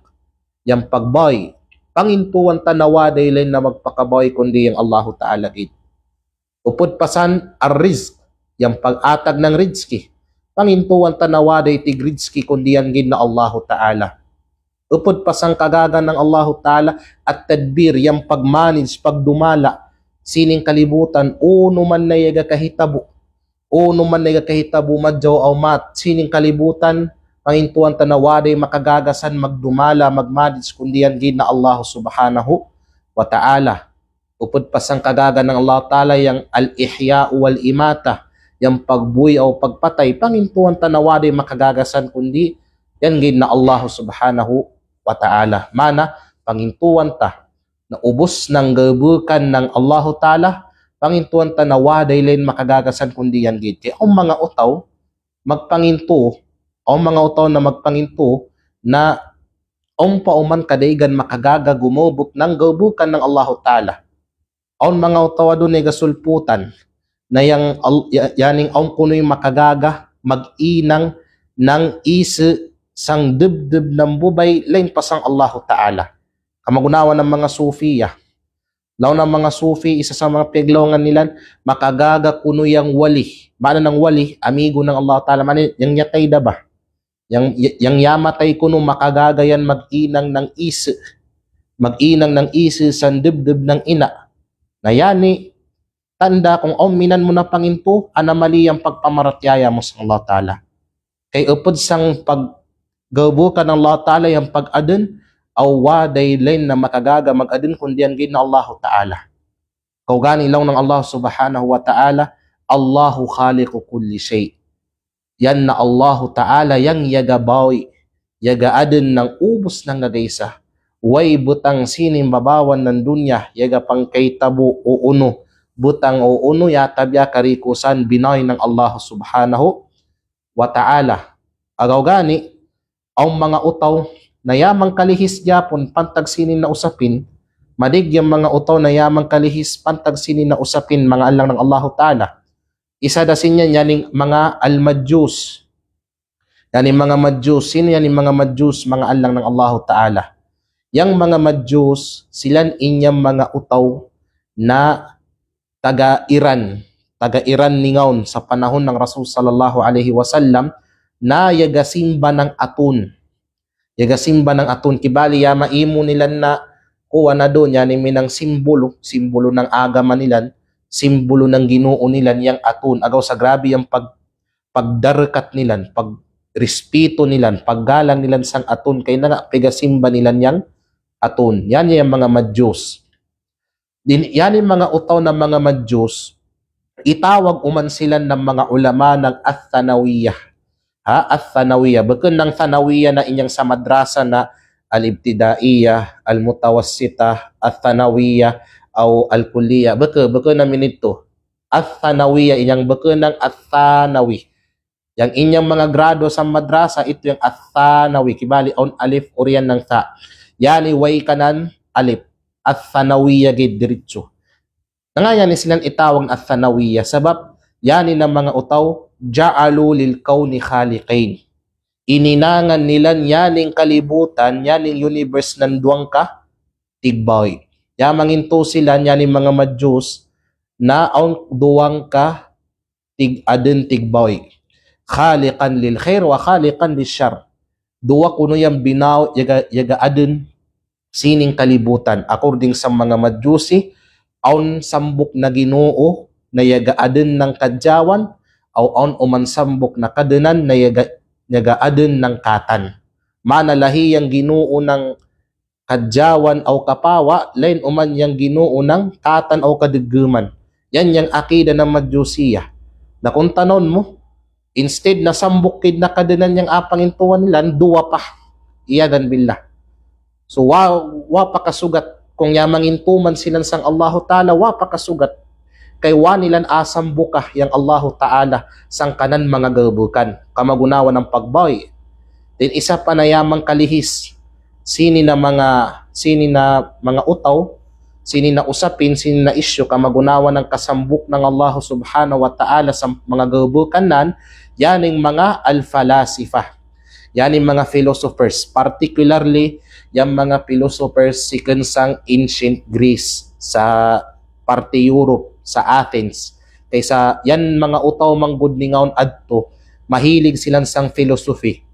Speaker 1: yang pagboy, pangintuan ta na waday lain na magpakaboy kundi yung Allah Ta'ala gid. Upod pasan ar-rizq, yang pag-atag ng rizki, pangintuan ta na waday tig rizki kundi yan gid na Allah Ta'ala. Upod pa sang kagaga ng Allahu Ta'ala at tadbir, yung pagmanage, pagdumala, sining kalibutan, uno man na yaga kahitabo, uno man na yaga kahitabo, madjaw o mat, sining kalibutan, pangintuan tanawaday makagagasan, magdumala, magmanage, kundi yan gid na Allah Subhanahu wa Ta'ala. Upod pa sang kagaga ng Allah Ta'ala, yung al-ihya wal imata, yung pagbuhay o pagpatay, pangintuan tanawaday makagagasan, kundi yan gid na Allah Subhanahu wa Ta'ala. Mana, pangintuan ta, na ubos ng gabukan ng Allah Ta'ala, pangintuan ta na waday len makagagasan kundi yan gid. Kaya ang mga utaw, magpanginto, ang mga utaw na magpanginto, na ang pauman kadaigan makagaga gumubok ng gabukan ng Allah Ta'ala. Ang mga utaw doon ay gasulputan, na yaning ang kuno'y makagaga, mag-inang ng isi sang dibdib ng bubay lain pasang Allahu Ta'ala. Kamagunawa ng mga Sufiya. Law ng mga Sufi, isa sa mga piglawngan nila, makagaga kuno yang wali. Mana ng wali, amigo ng Allah Ta'ala. Mana yang yatay da ba? Yang yamatay kuno makagaga yan mag-inang ng isi. Mag-inang ng isi sa dibdib ng ina. Na yani, tanda kung minan mo na panginto, anamali ang pagpamaratyaya mo sa Allah Ta'ala. Kay upod sang gabukan ng Allah Ta'ala yung pag-adun, awaday len na makagaga mag-adun kundi yan gid na Allah Ta'ala. Kaugani ilaw ng Allah Subhanahu wa Ta'ala, Allahu khaliqu kulli shay. Yan na Allah Ta'ala yang yagabawi, yaga-adun ng ubos ng gagaysa. Way butang sining babawan ng dunya, yaga pangkay tabu o uno. Butang o uno yatabya karikusan binoy ng Allah Subhanahu wa Ta'ala. Agaw gani, ang mga utaw na yamang kalihis yapon pantag sinin na usapin, madig yung mga utaw na yamang kalihis pantag sinin na usapin, mga alang ng Allah Ta'ala. Isa dasin yan, yaning mga al-Majus. Yaning mga Majus. Sino yaning mga Majus? Mga alang ng Allah Ta'ala. Yang mga Majus, silan inyang mga utaw na taga-Iran ningaon sa panahon ng Rasul sallallahu alaihi wasallam, na yagasimba ng atun. Yagasimba ng atun. Kibali ya maimo nila na kuha na doon, yan minang simbolo ng agama nila, simbolo ng Ginoo nila, yang atun. Agaw sa grabe yung pagdarkat nila, pagrespeto nila, paggalang nila sang atun, kay na pigasimba nila yang atun. Yan yung mga Majus. Yan yung mga utaw ng mga Majus, itawag uman sila ng mga ulama ng Athanawiyah. At-Thanawiyah. Bakun ng Thanawiyah na inyang sa madrasa na al-Ibtidaiyah, al-Mutawassitah, at-Thanawiyah, o al-Kulliyah. Bakun namin ito. At-Thanawiyah, inyang bakun ng at-Thanawi. Yang inyang mga grado sa madrasa, ito yung at-Thanawi. Kibali, on alif, uriyan ng tha. Yani, way kanan, alif. At-Thanawiyah, gid diritso. Nangayan silang itawag at-Thanawiyah. Sabab, yani ng mga utaw, ja'alu lil kauni khaliqain. Ininangan nila yaning kalibutan, yaning universe ng duwang ka tigboy. Yamanginto sila yaning mga Majus na ang duwang ka tig-adun tigboy. Khaliqan lil khair wa khaliqan lil syar. Duwa kuno yang binaw yaga adun sining kalibutan. According sa mga Majusi, aun sambok na Ginoo na yaga adun ng kadyawan, o on uman sambok na kadenan na yaga-adun ng katan. Manalahi yang Ginoo ng kadyawan o kapawa, lain uman yang Ginoo ng katan o kadigguman. Yan yung akida ng Majusiya. Na kung tanon mo, instead na sambok kid na kadenan yung apangintuan nila, duwa pa. Iyagan billah. So wa pa kasugat. Kung yamang intuman silang sang Allahu Ta'ala, wa pa kasugat. Kay wanilan asam bukah yang Allahu Ta'ala sang kanan mga gabukan. Kamagunawa ng pagboy. Then isa pa na yamang kalihis. Sini na mga utaw, sini na usapin, sini na isyu, kamagunawa ng kasambuk ng Allah Subhanahu wa Ta'ala sa mga gabukan nan, yaning mga al-falasifah. Yaning mga philosophers. Particularly, yung mga philosophers sikan sang ancient Greece sa parte Europe, sa Athens. Kaysa yan mga utaw manggod ningaon adto, mahilig silang sang philosophy,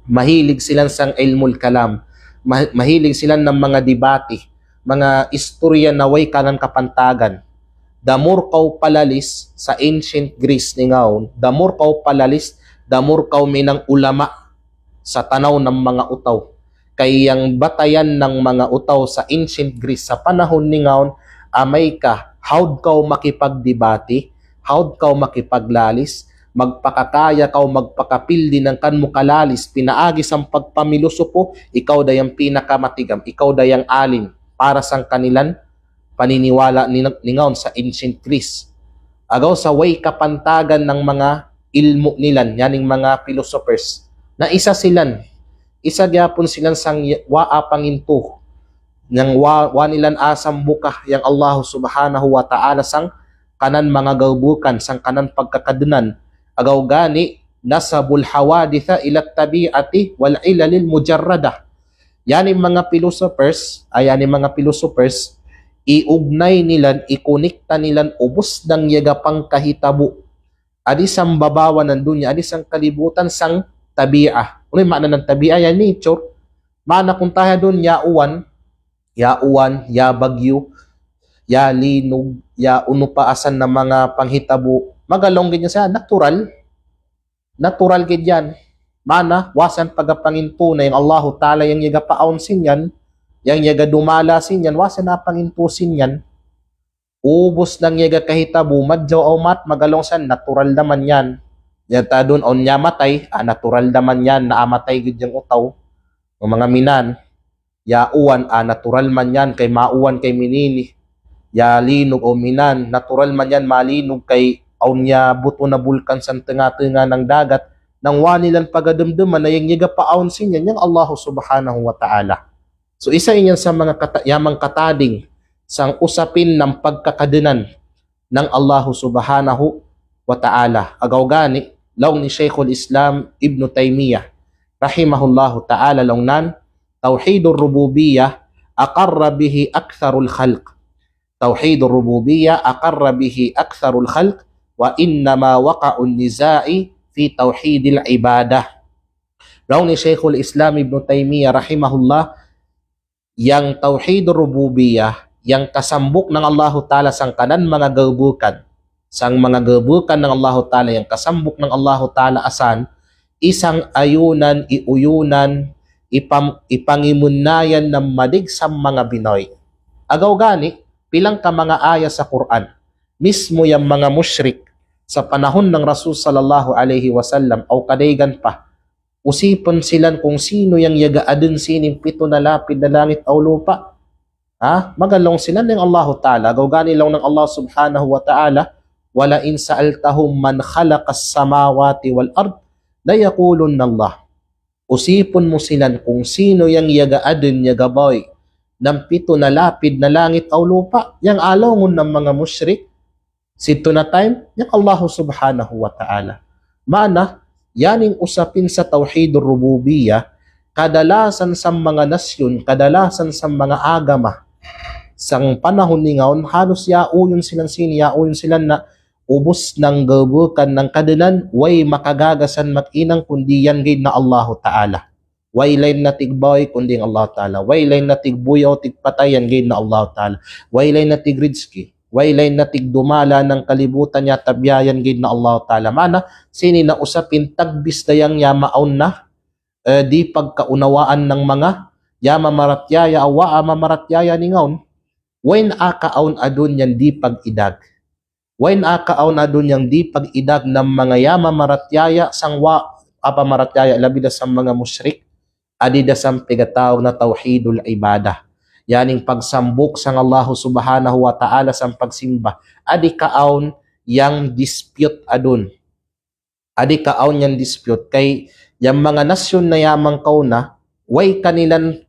Speaker 1: mahilig silang sang ilmul kalam, mahilig sila ng mga debate, mga istorya na way kanang kapantagan. The more kaw palalis sa ancient Greece ni ngaon, the more kaw palalis, the more kaw minang ulama sa tanaw ng mga utaw. Kay yang batayan ng mga utaw sa ancient Greece sa panahon ni ngaon, amay ka, howd kaw makipagdebate, howd kaw makipaglalis, magpakakaya kaw magpakapildi ng kanmo kalalis, pinaagi sang pagpamilusopo, ikaw dayang pinakamatigam, ikaw dayang alin para sang kanilan paniniwala ningaon sa ancient Greece. Agaw sa way kapantagan ng mga ilmo nilan, yaning mga philosophers, na isa silan, isa gyapon silan sang waa panginto, ng wa nilan asam buka yang Allah subhanahu wa ta'ala sang kanan mga gawbukan, sang kanan pagkakadunan, agaw gani, nasabul hawaditha ila tabi'ati wal ilalil mujarrada. Yaning mga philosophers, iugnay nilan, ikonekta nilan ubos ng yagapang kahitabo. Adi sang babawa ng dunya, adi sang kalibutan sang tabi'a. Ano yung maana ng tabi'a? Yan nature. Maana kung tayo doon, ya uwan, ya bagyo, ya linog, ya unupaasan na mga panghitabo. Magalong ganyan siya, natural. Natural ganyan. Mana, wasan pagapanginto na yung Allahu Ta'ala yung yagapaon sinyan, yang yaga dumala sinyan, wasa na pangintusin yan, ubos ng yaga kahitabo, madjaw o mat, magalong san, natural naman yan. Yata doon, on niya matay, natural naman yan, naamatay gud yung utaw. Ng mga minan, ya uwan, natural man yan, kay mauwan kay minini. Ya linog o minan, natural man yan, malinog kay aun niya buto na bulkan sa tinga-tinga ng dagat, nang wanilan pagadumduman na yung yaga paon sinyan, yung Allah subhanahu wa ta'ala. So isa yan sa mga yamang katading sang usapin ng pagkakadunan ng Allah subhanahu wa ta'ala. Agaw gani, law ni Shaykhul Islam Ibn Taymiyyah rahimahullahu ta'ala lawnan, tauhidur rububiyyah aqarra bihi aktharul khalq. Tauhidur rububiyyah aqarra bihi aktharul khalq wa innama waqa'un nizai fi tauhidil ibadah. Law ni Shaykhul Islam Ibn Taymiyyah rahimahullah, yang tauhidur rububiyyah, yang kasambok ng Allah Ta'ala sang kanan mga gawbukan, sang mga gawbukan ng Allah Ta'ala, yang kasambok ng Allah Ta'ala asan, isang ayunan, iuyunan, ipangimunayan ng madig sa mga Binoy. Agaw gani, pilang ka mga aya sa Quran, mismo yung mga musyrik sa panahon ng Rasul sallallahu alaihi wasallam o kadaygan pa, usipon silan kung sino yung yagaadun sining pito na lapid na langit o lupa. Magalong sila ng Allah Ta'ala. Gawgani lang ng Allah subhanahu wa ta'ala, wala in sa'altahum man khalaqas samawati wal ard, la yakulun Allah. Usipon mo silan kung sino yung yagaadun yagaboy ng pito na lapid na langit o lupa, yung alongon ng mga musyrik. Sito na time, yung Allah subhanahu wa ta'ala. Maana, yaning usapin sa tauhidur rububiyyah, kadalasan sa mga nasyon, kadalasan sa mga agama, sang panahon ni ngaon, halos yauyon silang na ubos ng gabukan ng kadunan, way makagagasan makinang kundi yan gid na Allah Ta'ala. Way lain na tigboy kundi ang Allah Ta'ala. Way lain na tigbuyaw, tigpatayan gid na Allah Ta'ala. Way lain na tigridski. Way lain na tigdumala ng kalibutan niya tabyayan gid na Allah Ta'ala. Mana, sini na usapin tagbis dayang yamaon na, di pagkaunawaan ng mga yama maratyaya awa maratyaya ni ngaon, when akaon adun yan di pag-idag. When akaon adun yang di pag-idag ng mga yama maratyaya sangwa apamaratyaya labida sa mga musyrik, adida sang pigatawag na tauhidul ibadah. Yaning pagsambok sang Allah subhanahu wa ta'ala sang pagsimba. Adi kaon yang dispute adun. Adi kaon yang dispute. Kay yung mga nasyon na yamang kauna, way kanilan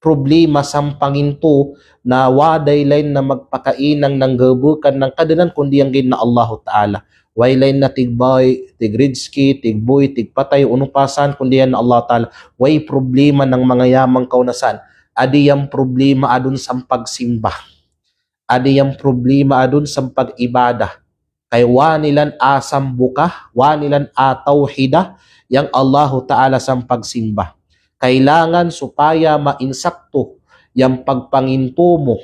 Speaker 1: problema sang panginto na waday lain na magpakainang ng gabukan ng kadanan kundi ang gin na Allah Ta'ala. Way lain na tigbay, tigridski, tigboy, tigpatay, unupasan kundi yan na Allah Ta'ala. Way problema ng mga yamang kaunasan. Adi yung problema adun sa pagsimba. Adi yung problema adun sa pag-ibada. Kay wanilan asam buka, wanilan atawhida, yang Allah Ta'ala sa pagsimba. kailangan supaya mainsakto yung pagpanginto mo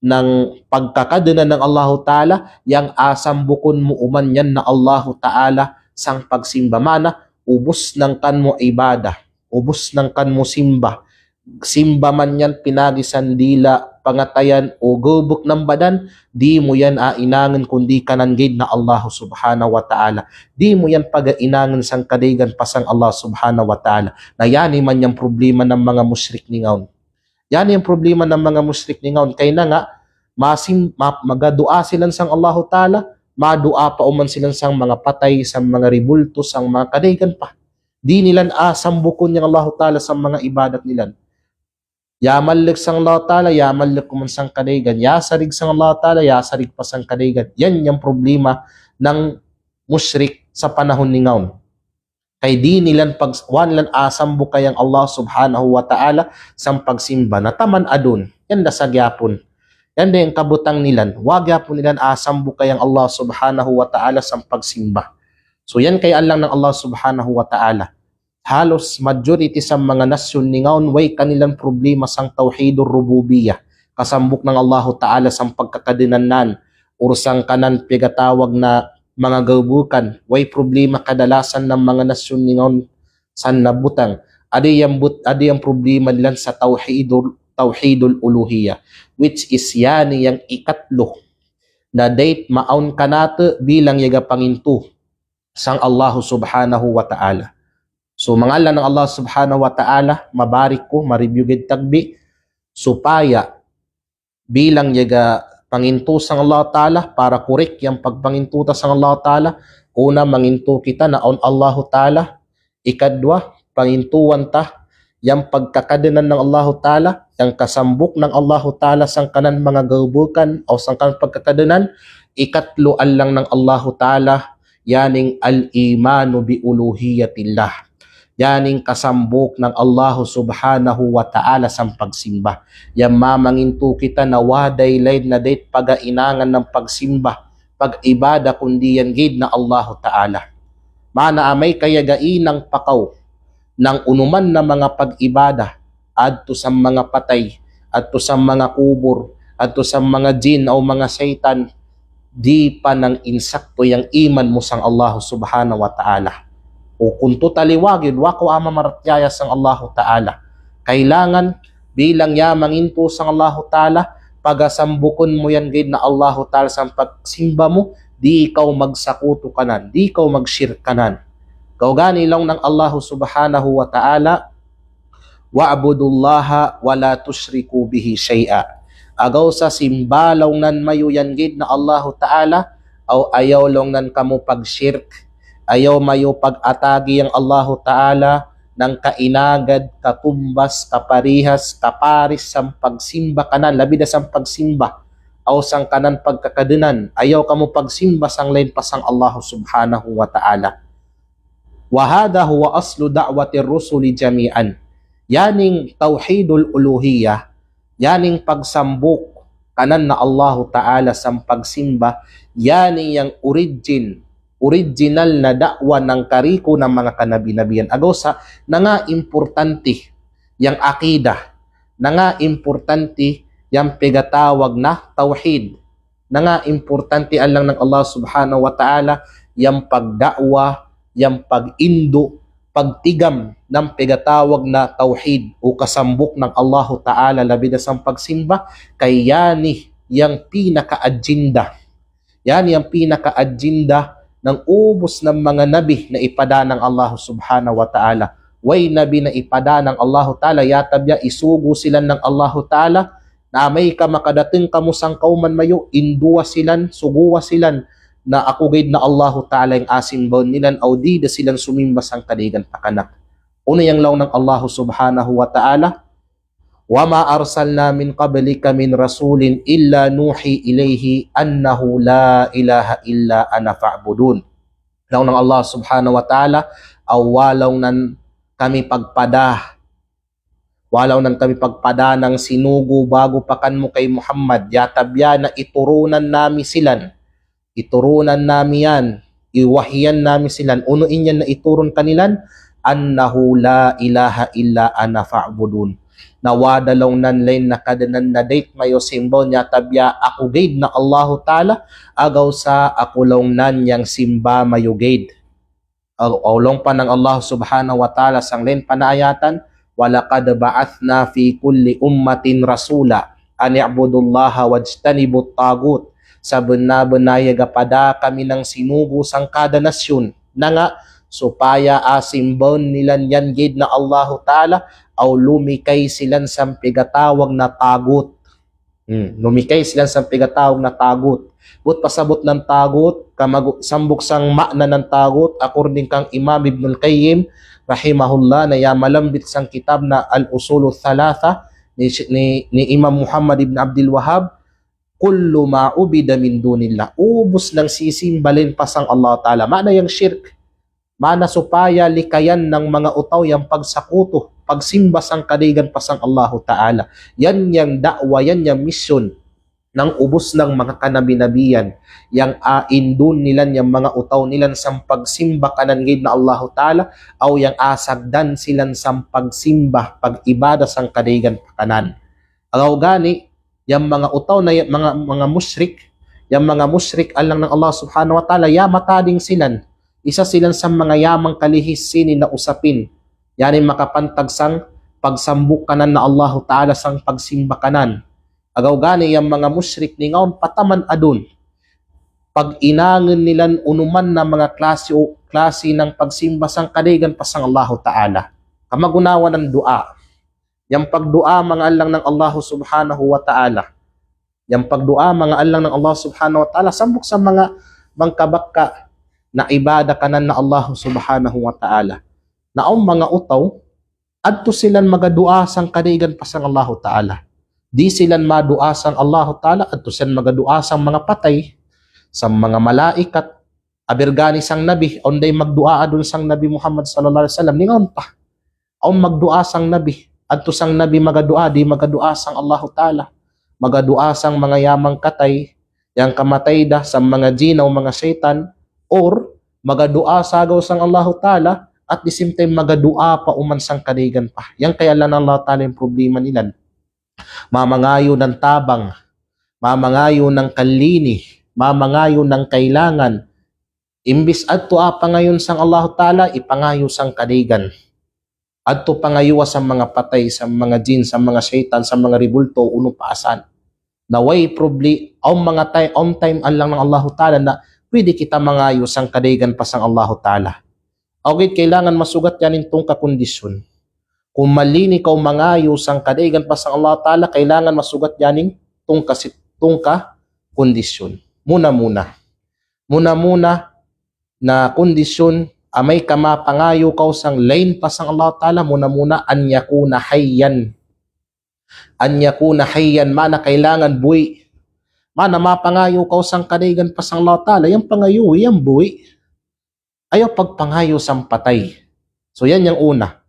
Speaker 1: ng pagkakadena ng Allahu Ta'ala, yang asambukon mo uman yan na Allahu Ta'ala sang pagsimba. Mana, ubos ng kan mo ibada, ubos ng kan mo simba. Simba man yan pinagisan dila, pangatayan o gubok ng badan, di mo yan ainangan kundi kananggid na Allah subhanahu wa ta'ala. Di mo yan pag-ainangan sang kadigan pasang Allah subhanahu wa ta'ala. Na yan man yung problema ng mga musyrik ni ngaon. Yan yung problema ng mga musyrik ni ngaon. Kaya na nga, magadua silang sang Allah ta'ala, madua pa uman silang sang mga patay, sang mga ribulto, sang mga kadigan pa. Di nilan sambukon yung Allah ta'ala sa mga ibadat nilan. Yamalik sang Allah Ta'ala, yamalik kuman sang kadigan. Yasarig sang Allah Ta'ala, yasarig pa sang kadigan. Yan yung problema ng musyrik sa panahon ni ngaon. Kay di nilan wanlan asambu kayang Allah subhanahu wa ta'ala sang pagsimba. Nataman adun. Yan da sa gyapon. Yan da yung kabutang nilan. Wag gyapon nilan asambu kayang Allah subhanahu wa ta'ala sang pagsimba. So yan kay lang ng Allah subhanahu wa ta'ala. Halos majority sa mga nasyon ni ngaon way kanilang problema sang tauhidur rububiyah, kasambok ng Allah Ta'ala sang pagkakadinanan ursang kanan pigatawag na mga gabukan. Way problema kadalasan ng mga nasyon ni ngaon san nabutang adi ang problema nila sa tauhidul uluhiyah, which is yani yang ikatlo na date maun kanata bilang yaga panginto sang Allah subhanahu wa ta'ala. So mangalan ng Allah subhanahu wa ta'ala, mabarik ko, maribyugid tagbi, supaya bilang yaga panginto sang Allah ta'ala, para korek yung pagpangintuta sang Allah ta'ala, una manginto kita na on Allah ta'ala, ikadwa, pangintuan ta, yung pagkakadinan ng Allah ta'ala, yung kasambok ng Allah ta'ala sang kanan mga gabukan, o sang kanan pagkakadinan, ikatlo lang ng Allah ta'ala, yaning al-imanu bi uluhiyatillah. Yaning kasambok ng Allah subhanahu wa ta'ala sa pagsimba. Yan mamanginto kita na waday laid na date pag-ainangan ng pagsimba, pag-ibada kundi yan gid na Allah ta'ala. Mana amay kayagainang pakaw ng unuman na mga pag-ibada adto sa mga patay, adto sa mga kubur, adto sa mga jin o mga satan, di pa nang insakto yang iman mo sang Allah subhanahu wa ta'ala. O kung tutaliwagin, wako ama maratyaya sang Allah Ta'ala. Kailangan bilang yamanginto sang Allah Ta'ala, pagasambukon mo yan gid na Allah Ta'ala sa pagsimba mo, di ikaw magsakuto kanan, di ikaw magshirk kanan. Kaugani lang ng Allah Subhanahu wa Ta'ala, wa'budullaha wa la tusyriku bihi syai'a. Agaw sa simbalaw nan mayo yan gid na Allah Ta'ala, o ayaw lang nan kamo pagshirk, ayaw mayo pag-atagi ang Allah Ta'ala ng kainagad, katumbas, kaparihas, kaparis sang pagsimba kanan, labida sang pagsimba, o sang kanan pagkakadunan, ayaw kamo pagsimba sang lain pasang Allah Subhanahu wa Ta'ala. Wa hadha huwa aslu da'watir rusuli jami'an. Yaning tauhidul uluhiyah, yaning pagsambok kanan na Allah Ta'ala sang pagsimba, yaning yang original na dakwa ng kariko ng mga kanabi-nabiyan. Agaw sa na nga importante yang akida, na nga importante yang pegatawag na tauhid, na nga importante alang ng Allah subhanahu wa ta'ala yang pagdakwa, yang pag-indo, pagtigam ng pegatawag na tauhid o kasambok ng Allah ta'ala labida sa pagsimba, kay yani yang pinaka-agenda. Yan yung pinaka-agenda ng ubos ng mga nabi na ipada ng Allah subhanahu wa ta'ala. Way nabi na ipada ng Allah ta'ala, yatabya isugo sila ng Allah ta'ala, na may kamakadating kamusang kauman mayo, induwa silan, suguwa silan, na ako gayud na Allah ta'ala yung asimbaw nilan, o di da silang sumimbas ang kadigan pakanak. Una yung law ng Allah subhanahu wa ta'ala, وَمَا أَرْسَلْنَا مِنْ قَبْلِكَ مِنْ رَسُولٍ إِلَّا نُوحِي إِلَيْهِ أَنَّهُ لَا إِلَهَ إِلَّا أَنَا فَاعْبُدُونَ. Law ng Allah subhanahu wa ta'ala, walaw nan kami pagpada, walaw nan kami pagpada ng sinugo bago pakan mo kay Muhammad, yatabya na iturunan nami silan, iturunan nami yan, iwahyan nami silan, unuin yan na ituron kanilan, annahu la ilaha illa ana fa'budun. Nawadalaw nan lain nakadanan na date mayo simbaw niya tabya ako gade na Allahu Ta'ala agaw sa akulong nan yang simba mayo gade. Aulong pa ng Allah Subhanahu wa Ta'ala sang lain panaayatan, walaqad ba'athna fi kulli ummatin rasula an i'budullaha wajtanibut tagut. Sa benar-benar gapada kami ng sinugo sang kada nasyon na nga supaya asimbon nilan yan gid na Allahu Ta'ala aw lumikay silan sa pigatawag na tagut. Lumikay silan sa pigatawag na tagut. But pasabot ng tagut, sambok sang makna ng tagut, according kang Imam Ibn al-Qayyim, rahimahullah, na malambit sang kitab na Al-Usulu Thalatha ni Imam Muhammad Ibn Abdul Wahhab, kullu ma'ubida min dunillah. Ubos ng sisimbalin pasang Allah Ta'ala. Mana yung shirk. Mana supaya likayan ng mga utaw yung pagsakuto, pagsimba sang kadigan pasang Allah Ta'ala. Yan yung da'wa, yan yung mission ng ubos ng mga kanabinabiyan. Yang aindun nilan yung mga utaw nilan sang pagsimba kanan gid na Allah Ta'ala o yang asagdan silan sang pagsimba, pag-ibada sang kadigan kanan. Agaw gani, yung mga utaw na mga musyrik, yung mga musyrik alang ng Allah Subhanahu wa Ta'ala, matading silan. Isa silan sa mga yamang kalihis sinin na usapin. Yanin makapantag sang pagsambuk kanan na Allah Ta'ala sang pagsimba kanan. Agaw gani yung mga musyrik ni ngaon pataman adun. Pag inangan nilan unuman na mga klase ng pagsimba sang kadigan pasang Allah Ta'ala. Kamagunawa ng dua. Yang pagdua mga alang ng Allah Subhanahu wa Ta'ala. Yang pagdua mga alang ng Allah Subhanahu wa Ta'ala sambok sa mga bangkabaka na ibada kanan na Allah Subhanahu wa Ta'ala. Naong mga utaw, adto silan magadua sang kadigan pasang Allah Ta'ala. Di silan madua sang Allah Ta'ala, adto silan magadua sang mga patay, sang mga malaikat, abirgani sang nabi, onday magdua adun sang Nabi Muhammad sallallahu alaihi wasallam, ningon pa. Aw magdua sang nabi, adto sang nabi magadua, di magadua sang Allah Ta'ala. Magadua sang mga yamang katay, yang kamatay da sa mga jin o mga syaitan, or magadua sagaw sang Allah Ta'ala, at the same time magadua pa uman sang kadigan pa. Yang kaya lang Allah Ta'ala yung problema nilan. Mamangayo ng tabang, mamangayo ng kalini, mamangayo ng kailangan. Imbis adto pa ngayon sang Allah Ta'ala, ipangayo sang kadigan. Adto pangayo sa mga patay, sa mga jin, sa mga syaitan, sa mga ribulto, uno paasan. Naway probably, on time lang ng Allah Ta'ala na pwede kita mangayo sang kadigan pasang Allah Ta'ala. Okay, kailangan masugat yan itong kakondisyon. Kung malini ka mangayo sang kadigan pasang Allah Ta'ala, kailangan masugat yan itong kondisyon. Muna na kondisyon, amay ka mapangayo ka sang lain pasang Allah Ta'ala, muna an yakuna hayyan. An yakuna hayyan, mana kailangan buwi. Mana mapangayo ka sang kadigan pasang Allah Ta'ala, yung pangayo, yung buwi. Ayaw pagpangayo sang patay. So yan yung una.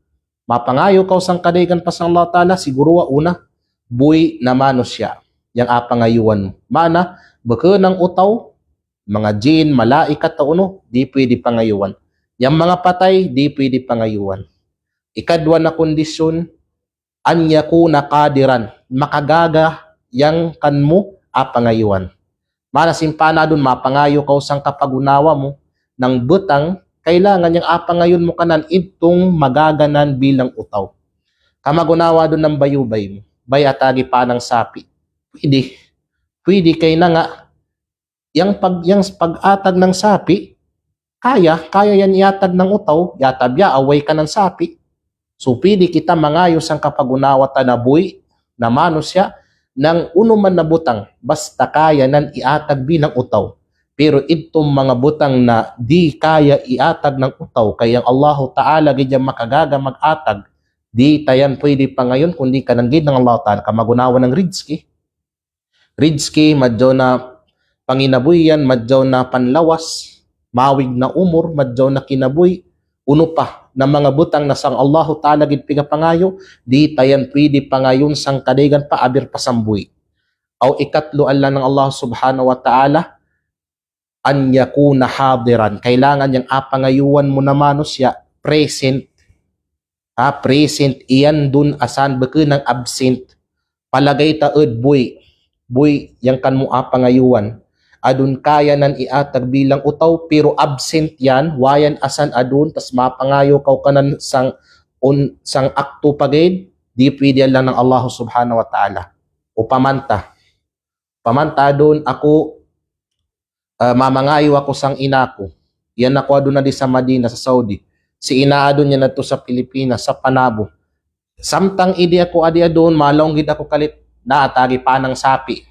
Speaker 1: Mapangayo ka sang kadigan pasang Allah Ta'ala, siguro una, buwi na mano siya. Yang apangayuan mo. Mana, baka ng utaw, mga jin, malaikat o uno, di pwede pangayuan. Yang mga patay, di pwede pangayuan. Ikadwa na kondisyon, anya ko na kadiran, makagaga yang kanmo apangayuan. Mana simpana dun, mapangayo ka sang kapagunawa mo, ng butang, kailangan yung apangayon mo kanan itong magaganan bilang utaw. Kamagunawa dun ng bayubay mo, bayatagi pa ng sapi. Pwede kay na nga, yung pag-atag ng sapi, kaya yan iatag ng utaw, yatabya, away ka ng sapi. So, pwede kita mangayos ang kapagunawa tanaboy, na mano siya, ng unuman na butang, basta kaya nan iatag bilang utaw. Pero itong mga butang na di kaya iatag ng utaw, kaya Allah Ta'ala ganyan makagaga mag-atag, di tayan pwede pa ngayon, kundi kananggid ng Allah Ta'ala, kamagunawa ng Ridski, madyaw na panginabuyan, madyaw na panlawas, mawig na umor, madyaw na kinabuy, uno pa, na mga butang na sang Allah Ta'ala gid pigapangayo, di tayan pwede pangayon sang kadigan pa abir pasambuy. Aw ikatlo Allah ng Allah Subhanahu wa Ta'ala, an yakuna hadiran, kailangan yung apangayuan mo naman siya present Present iyan dun asan beke ng absent. Palagay taed boy yang kan mo pangayuan. Adun kaya nan iatag bilang utaw pero absent yan, wayan asan adun tas mapangayo kaw kanan sang akto pagid, di pwede lang ng Allah subhanahu wa ta'ala. O pamanta doon ako, mamangayo ako sang inako. Yan ako adun na di sa Madina, sa Saudi. Si inaadon niya na to sa Pilipinas, sa Panabo. Samtang idi ako adi adun, malonggid ako kalit na atagi panang sapi.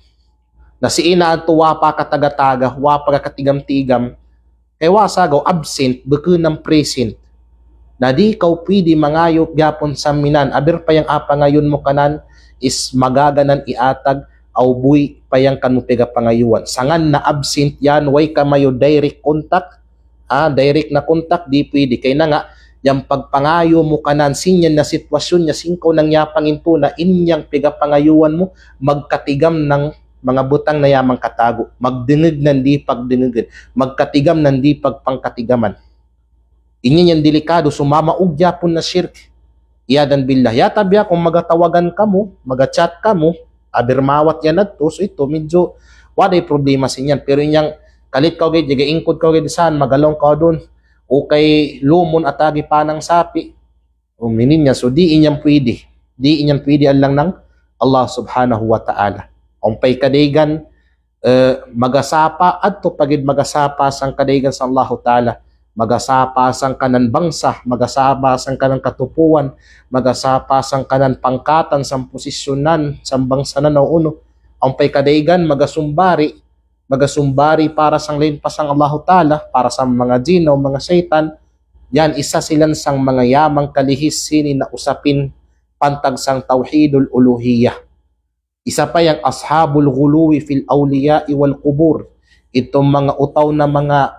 Speaker 1: Na si ina tuwa pa katagataga, wa pa katigam-tigam. Kaya wasagaw, absent, beke ng present. Na di kaw pwede mangayop gyapon sa minan. Aber pa yung apa ngayon mo kanan is magaganan iatag aw buy pa yung kanupega pangayuan. Sangan na absent yan, way kamayo direct contact. Direct na contact, di pwede. Kaya na nga, yung pagpangayo mo kanan, sinyan na sitwasyon niya, singkaw nang yapangin to na inyang pigapangayuan mo, magkatigam ng mga butang na yamang katago. Magdingig ng di pagdingigin. Magkatigam ng di pagpangkatigaman. Inyan yung delikado, sumamaugya po na shirk. Iyadan billah. Yatabya kung magatawagan ka mo, magachat ka mo, abirmawat yan at to, so ito, medyo, waday problema sinyan. Pero inyang, kalit ka gay, jaga ingkod ka gay saan, magalong ka doon, o kay lumon atagi panang sapi, o minin niya, so di inyang pwede alang ng Allah subhanahu wa ta'ala. Umpay kadaygan, magasapa, at to pagid magasapa sang kadaygan sa Allah ta'ala, magasapa sang kanan bangsa, magasapa sang kanan katupuan, magasapa sang kanan pangkatan, sang posisyonan, sang bangsa na nauno, umpay kadaygan, magasumbari para sang lain pa sang Allah Ta'ala, para sa mga jin o mga syaitan, yan, isa silan sang mga yamang kalihis sini na usapin pantag sang tauhidul uluhiyah. Isa pa yung ashabul ghuluwi fil awliya wal qubur. Itong mga utaw na mga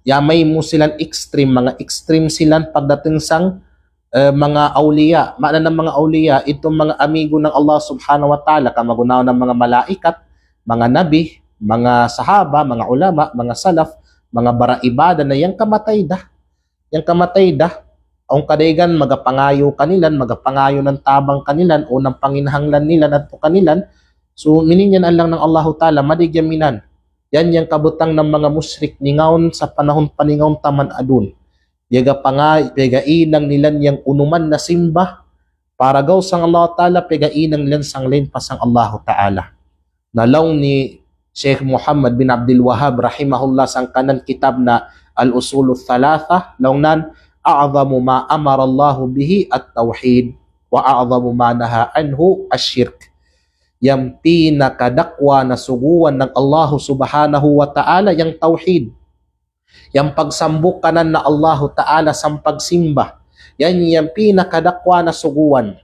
Speaker 1: yamay mo silan mga extreme silan pagdating sang mga awliya. Maana ng mga awliya, itong mga amigo ng Allah subhanahu wa ta'ala, kamagunaw ng mga malaikat, mga nabi, mga sahaba, mga ulama, mga salaf, mga baraibada na yang kamatay dah. Ang kadaygan magapangayo kanilan, magapangayo ng tabang kanilan o ng panginahanglan nila at kanilan. So mininyan lang ng Allah Ta'ala, madigyaminan. Yan yung kabutang ng mga musyrik ningaon sa panahon paningaon taman adun. Pegainang nilan yung unuman na simba para gaw sang Allah Ta'ala, pegainang nilan sang lain pasang Allah Ta'ala. Nalaw ni Sheikh Muhammad bin Abdul Wahhab rahimahullah sang kanan kitab na Al-Usulul Thalatha, launan a'zamu ma amara Allah bihi at-tauhid wa a'zamu ma naha anhu asy-syirk. Yang pinakadakwa na suguan ng Allah subhanahu wa ta'ala yang tauhid. Yang pagsambuk kanan na Allah ta'ala sang pagsimba. Yan yung pinakadakwa na suguan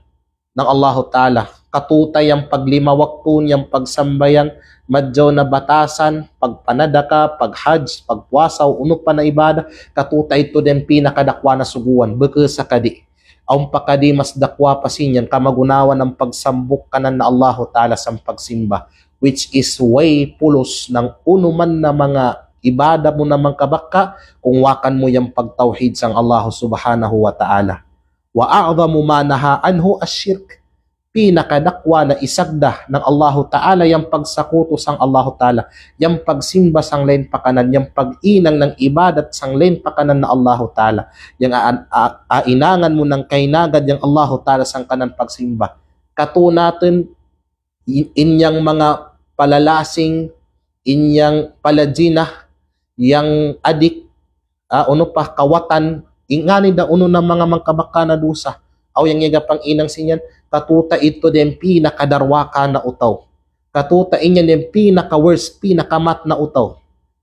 Speaker 1: ng Allah ta'ala. Katutay ang paglima waktu, yung pagsambayang madyaw na batasan, pagpanadaka, paghajj, pagpuasaw, unok pa na ibada, katutay ito din pinakadakwa na suguan, baka sa kadi. Ang pakadi mas dakwa pa sinyan, kamagunawan ng pagsambuk kanan na Allah ta'ala sa pagsimba, which is way pulos ng unuman na mga ibada mo namang kabaka, kung wakan mo yung pagtawhid sang Allah subhanahu wa ta'ala. Wa a'zamu ma naha anhu asy-syirk. Pinakadakwa na isagda ng Allah Ta'ala yung pagsakuto sang Allah Ta'ala, yung pagsimba sang lain pakanan, yung pag-inang ng ibadat sang lain pakanan na Allah Ta'ala, yung ainangan mo ng kainagad yung Allah Ta'ala sang kanan pagsimba. Katunatin inyang mga palalasing, inyang palajina, yang adik, kawatan, ingani da uno ng mga mangkabaka na dusa, aw yang yaga pang inang sinyan, katuta ito din pinakadarwaka na utaw. Katuta inyan din pinaka-worst, pinakamat na utaw.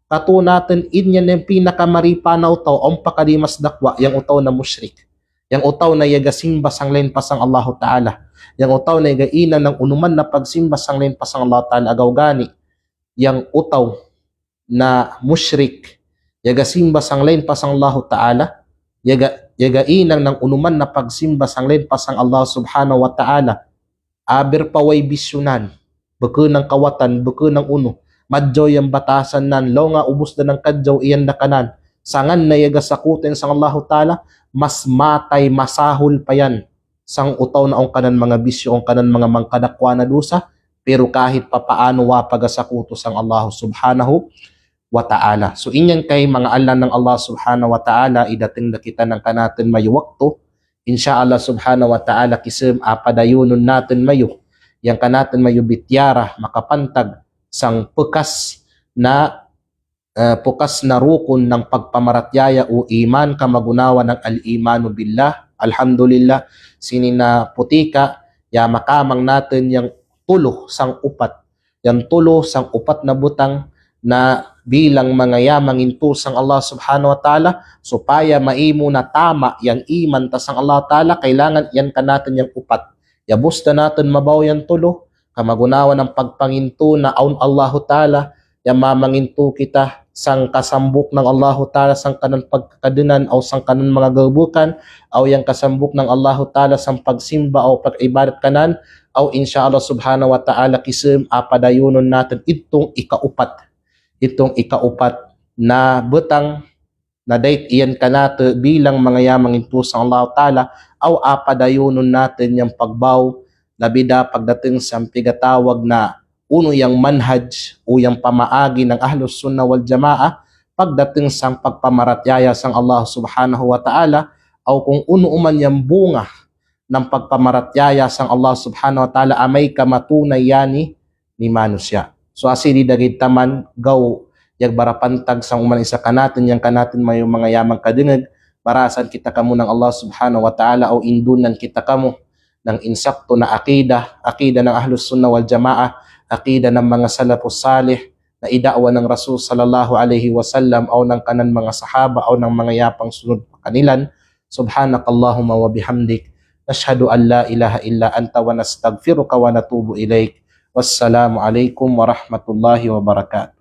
Speaker 1: Katunatin inyan din pinakamaripa na utaw, ang pakadimas dakwa, yang utaw na musyrik. Yang utaw na yaga simba sang lain pasang Allah Ta'ala. Yang utaw na yaga ina ng unuman na pagsimba sang lain pasang Allah Ta'ala. Agaw gani, yang utaw na musyrik, yaga simba sang lain pasang Allah Ta'ala, yaga inang ng unuman na pagsimba sang lain pasang Allah subhanahu wa ta'ala, aber paway bisyunan, baka ng kawatan, baka ng uno, madjoy ang batasan nan, lo nga ubos na ng kadjaw iyan na kanan, sangan na yaga sakutin sang Allahu Ta'ala, mas matay masahol pa yan sang utaw na ang kanan mga bisyo, ang kanan mga mangkadakwa na dusa, pero kahit papaano wa pagasakuto sang Allah subhanahu wa ta'ala. So inyan kay mga Allah ng Allah subhanahu wa ta'ala, idating na kita ng kanatin mayu wakto, insya Allah subhanahu wa ta'ala kisim apadayunon natin mayu, yang kanatin mayu bityara, makapantag sang pukas na rukun ng pagpamaratyaya o iman kamagunawa ng al-imanu billah. Alhamdulillah, sinina putika, ya makamang natin yung tulo sang upat. Yung tulo sang upat na butang na bilang mga yamangin to sang Allah subhanahu wa ta'ala, supaya maimo na tama yung iman ta sang Allah ta'ala, kailangan yan ka natin yung upat. Ya busta natin mabaw yung tulo, kamagunawa ng pagpanginto na aun Allah ta'ala, ya mamanginto kita sang kasambuk ng Allahu Ta'ala sang kanan pagkakadunan o sang kanan mga gabukan o yang kasambuk ng Allahu Ta'ala sang pagsimba o pag-ibadat kanan o insyaAllah subhanahu wa ta'ala kisim apadayunon natin itong ikaupat na butang na date iyan kanate bilang mga yamang ito sang Allahu Ta'ala o apadayunon natin yung pagbaw labida pagdating sa pigatawag na uno yang manhaj o yang pamaagi ng Ahlus Sunnah wal Jamaah pagdating sang pagpamaratyaya sang Allah subhanahu wa ta'ala o kung uno man yang bunga ng pagpamaratyaya sang Allah subhanahu wa ta'ala amay kamatunay yani ni manusya. So asili dagit taman gaw yag barapantag sang uman isa kanatin yang kanatin may mga yamang kadingag barasan kita kamo ng Allah subhanahu wa ta'ala o indunan kita kamo ng insakto na akida ng Ahlus Sunnah wal Jamaah, akida ng mga salafus salih na idaawa ng Rasul sallallahu alaihi wasallam o ng kanan mga sahaba o ng mga yapang sunod pa kanilan. Subhanakallahumma wa bihamdik, nashhadu an la ilaha illa anta wa nastaghfiruka wa natubu ilaik. Wassalamu alaikum warahmatullahi wabarakatuh.